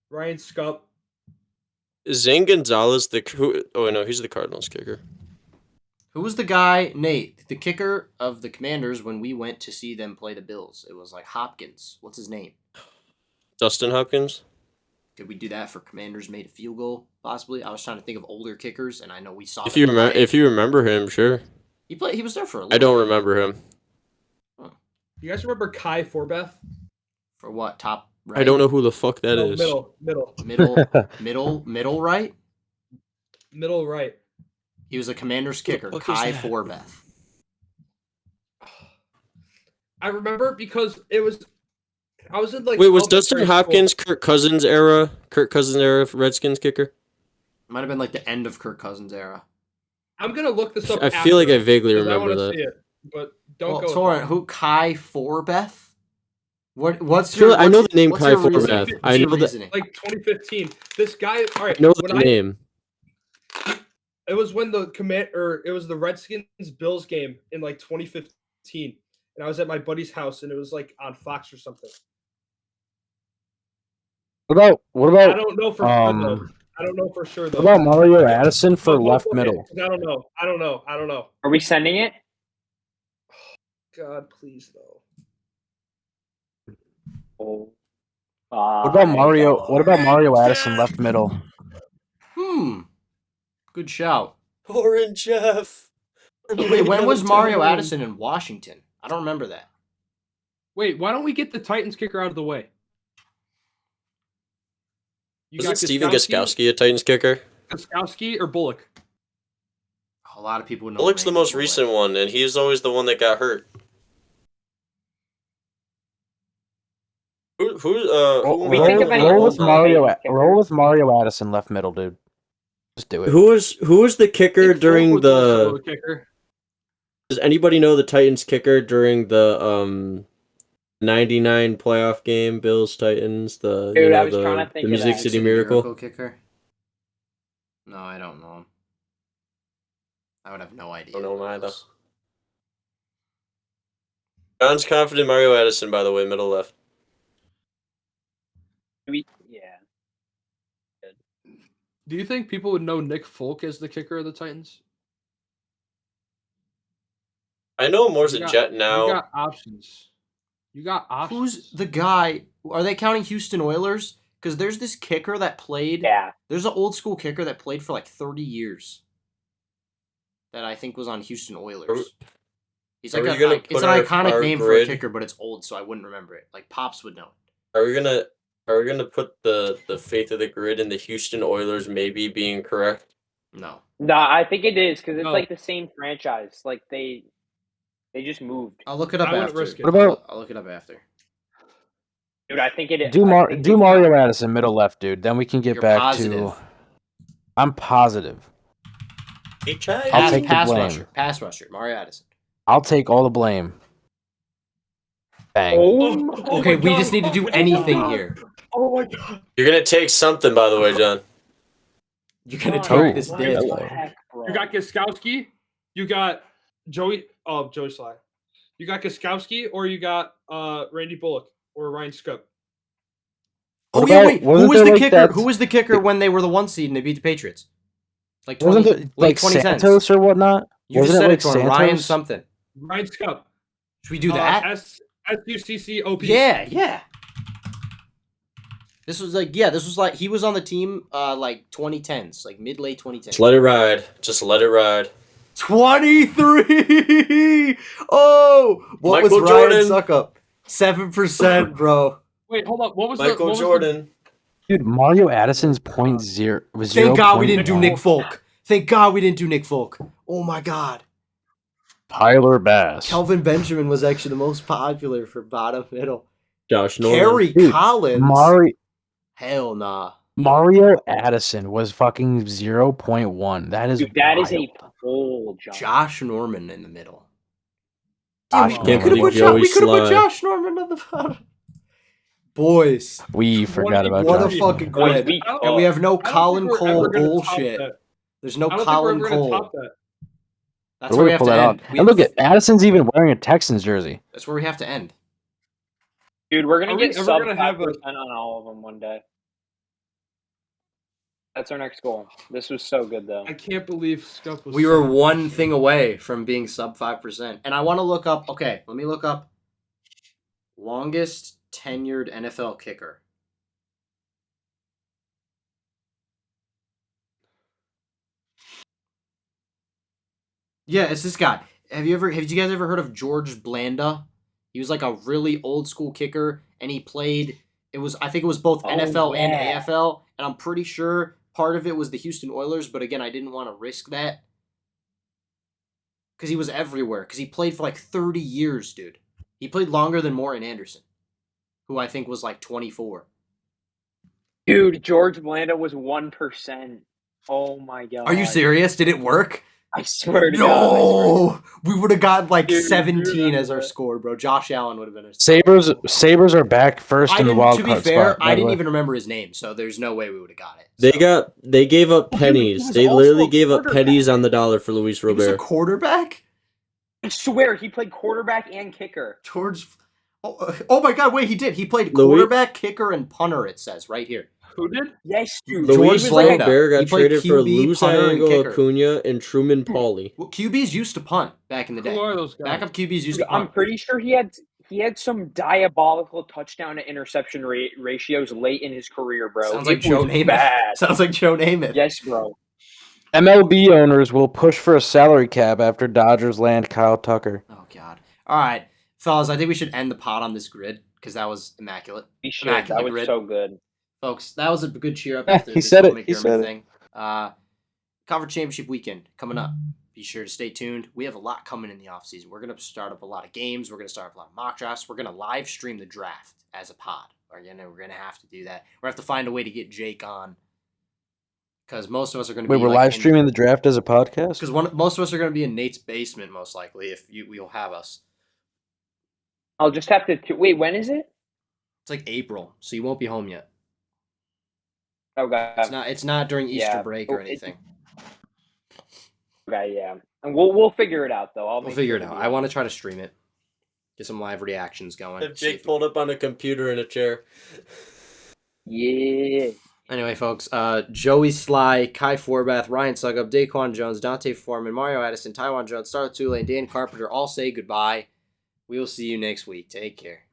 Ryan Scupp. Is Zane Gonzalez he's the Cardinals kicker. Who was the guy, Nate, the kicker of the Commanders when we went to see them play the Bills? It was like Hopkins. What's his name? Dustin Hopkins? Could we do that for Commanders made a field goal, possibly? I was trying to think of older kickers, and I know we saw If them you play. if you remember him, sure. He was there for a little I don't bit. remember him. You guys remember Kai Forbeth? For what? Top right? I don't know who the fuck that No, is. Middle right? Middle right. He was a Commanders kicker, fuck is Kai that? Forbeth. I remember because I was in like. Wait, was elementary Dustin school. Hopkins Kirk Cousins era Redskins kicker? Might have been like the end of Kirk Cousins' era. I'm gonna look this up. I feel like I vaguely 'cause I remember wanna that. see it, but don't Well, go. with Torrent, that. who Kai Forbeth? What's I feel your? like I know what's- the name what's Kai your reasoning? Forbeth. What's I your know that- reasoning? Like 2015. This guy. All right. I know the when name. It was when it was the Redskins Bills game in like 2015, and I was at my buddy's house, and it was like on Fox or something. What I about don't know for sure though. I don't know for sure though. what about Mario Addison for Don't left book it, middle? 'cause I don't know. Are we sending it? God, please no. Oh. What about Mario? What about Mario Addison left middle? Good shout. Orange Jeff. Wait, when was Mario Addison in Washington? I don't remember that. Wait, why don't we get the Titans kicker out of the way? You Wasn't Steven Gostkowski a Titans kicker? Gostkowski or Bullock? A lot of people know. Bullock's the names most away. recent one, and he's always the one that got hurt. Who We think of any Roll old with Mario. Titans kickers. Roll with Mario Addison left middle, dude. Just do it. Who was the kicker Nick Folk during was also the? a kicker. Does anybody know the Titans kicker during the 99 playoff game, Bills Titans, Dude, I was trying to think the of Music that. City Miracle? kicker? No, I don't know him. I would have no idea. Don't know who him it either. was. John's confident Mario Addison, by the way, middle left. Yeah. Do you think people would know Nick Folk as the kicker of the Titans? I know more as a You got- Jet You now. got options. You got options. Who's the guy? Are they counting Houston Oilers? Because there's this kicker that played. Yeah. There's an old school kicker that played for like 30 years. That I think was on Houston Oilers. He's are like we gonna it's put an our iconic name for grid? a kicker, but it's old, so I wouldn't remember it. Like Pops would know. Are we gonna put the fate of the grid in the Houston Oilers maybe being correct? No. No, I think it is because it's No. like the same franchise. Like they just moved. I'll look it up I wouldn't after. risk it. What about- I'll look it up after. Dude, I think it is. Do I think they- Mario Addison middle left, dude. Then we can get You're back positive. to. I'm positive. HI? I'll take the pass blame. rusher. Pass rusher. Mario Addison. I'll take all the blame. Bang. Oh, Okay, my we God. just need to do anything here. Oh my god. You're gonna take something, by the way, John. You're gonna Oh, take this what dick. the Hello. heck, bro? You got Gaskowski, you got Joey Sly. You got Gaskowski or you got Randy Bullock or Ryan Scoop. Oh What yeah, about- wait. Who wasn't was there the like kicker? that- Who was the kicker when they were the 1 seed and they beat the Patriots? Like 20, Wasn't it late like 2010s. Santos or whatnot? You just Wasn't said it it to like him. Ryan Santos? something. Ryan Scoop. Should we do that? SUCCOP. Yeah. This was like he was on the team like 2010s, like mid late 2010s. Just let it ride. Just let it ride. 23. Oh, what Michael was Ryan Jordan. suck up? 7%, bro. Wait, hold up. What was Michael Jordan. Dude, Mario Addison's point zero was Thank God we didn't do 0.1. Nick Folk. Thank God we didn't do Nick Folk. Oh my God. Tyler Bass. Kelvin Benjamin was actually the most popular for bottom middle. Josh Norman. Kerry Dude, Collins. Hell nah. Mario Addison was fucking 0.1. That is Dude, that is a wild. pull, John. Josh Norman in the middle. Josh Dude, Norman. we could have Joey put Sly. Josh Norman on the bottom. Boys, We forgot about what a Josh fucking Norman. grid. we- And we have no I don't Colin think we're Cole ever gonna top bullshit. that. There's no I don't Colin think we're ever Cole. gonna top that. That's We're where we gonna have pull to that end. off. And look at Addison's even wearing a Texans jersey. That's where we have to end. Dude, we're gonna Are we get ever sub gonna have 5% on all of them one day. That's our next goal. This was so good, though. I can't believe Scoop was. We were one thing away from being sub 5%. And I want to look up, okay, let me look up longest tenured NFL kicker. Yeah, it's this guy. Have you guys ever heard of George Blanda? He was like a really old school kicker and he played I think it was both Oh, NFL and yeah. AFL, and I'm pretty sure part of it was the Houston Oilers, but again, I didn't want to risk that. Because he was everywhere. Because he played for like 30 years, dude. He played longer than Morton Anderson, who I think was like 24. Dude, George Blanda was 1%. Oh my god. Are you serious? Did it work? I swear to God. I swear. No! We would have got like Dude, 17 dude, as our score, bro. Josh Allen would have been a Sabres are back first in the wild To be card fair, spot. by I the didn't way. even remember his name, so there's no way we would have got it. They gave up Well, dude, he pennies. was They also literally a gave up quarterback. pennies on the dollar for Luis He was a Robert. quarterback? I swear, he played quarterback and kicker. George. Oh my god, wait, he did. He played Louis- quarterback, kicker, and punter, it says right here. Who did? Yes, dude. George Luis Blanda. Robert He got played traded for QB, Luz punter, and Iango kicker. Acuna and Truman Pauly. Well, QBs used to punt back in the Who day. are those guys? Backup QBs used Dude, to I'm punt. pretty sure he had some diabolical touchdown to interception ratios late in his career, bro. Sounds like It Joe was Namath. bad. Sounds like Joe Namath. Yes, bro. MLB owners will push for a salary cap after Dodgers land Kyle Tucker. Oh god. All right, fellas, I think we should end the pod on this grid because that was immaculate. He should. Immaculate That was grid. so good. Folks, that was a good cheer up Yeah, after he the said Sean it. He McDermott said it. thing. Conference Championship weekend coming up. Be sure to stay tuned. We have a lot coming in the offseason. We're going to start up a lot of games. We're going to start up a lot of mock drafts. We're going to live stream the draft as a pod. We're going to have to do that. We're going to have to find a way to get Jake on because most of us are going to Wait, be we're like live streaming the draft as a podcast? because most of us are going to be in Nate's basement most likely if we'll have us. I'll just have to wait. When is it? It's like April, so you won't be home yet. Okay. It's not during Easter Yeah. break or anything. Okay, yeah, and we'll figure it out though. We'll figure it out. I want to try to stream it, get some live reactions going. Have Jake pulled up on a computer in a chair. Yeah. Anyway, folks, Joey Sly, Kai Forbath, Ryan Sugup, Daquan Jones, Dante Foreman, Mario Addison, Taiwan Jones, Starlet Tulane, Dan Carpenter all say goodbye. We will see you next week. Take care.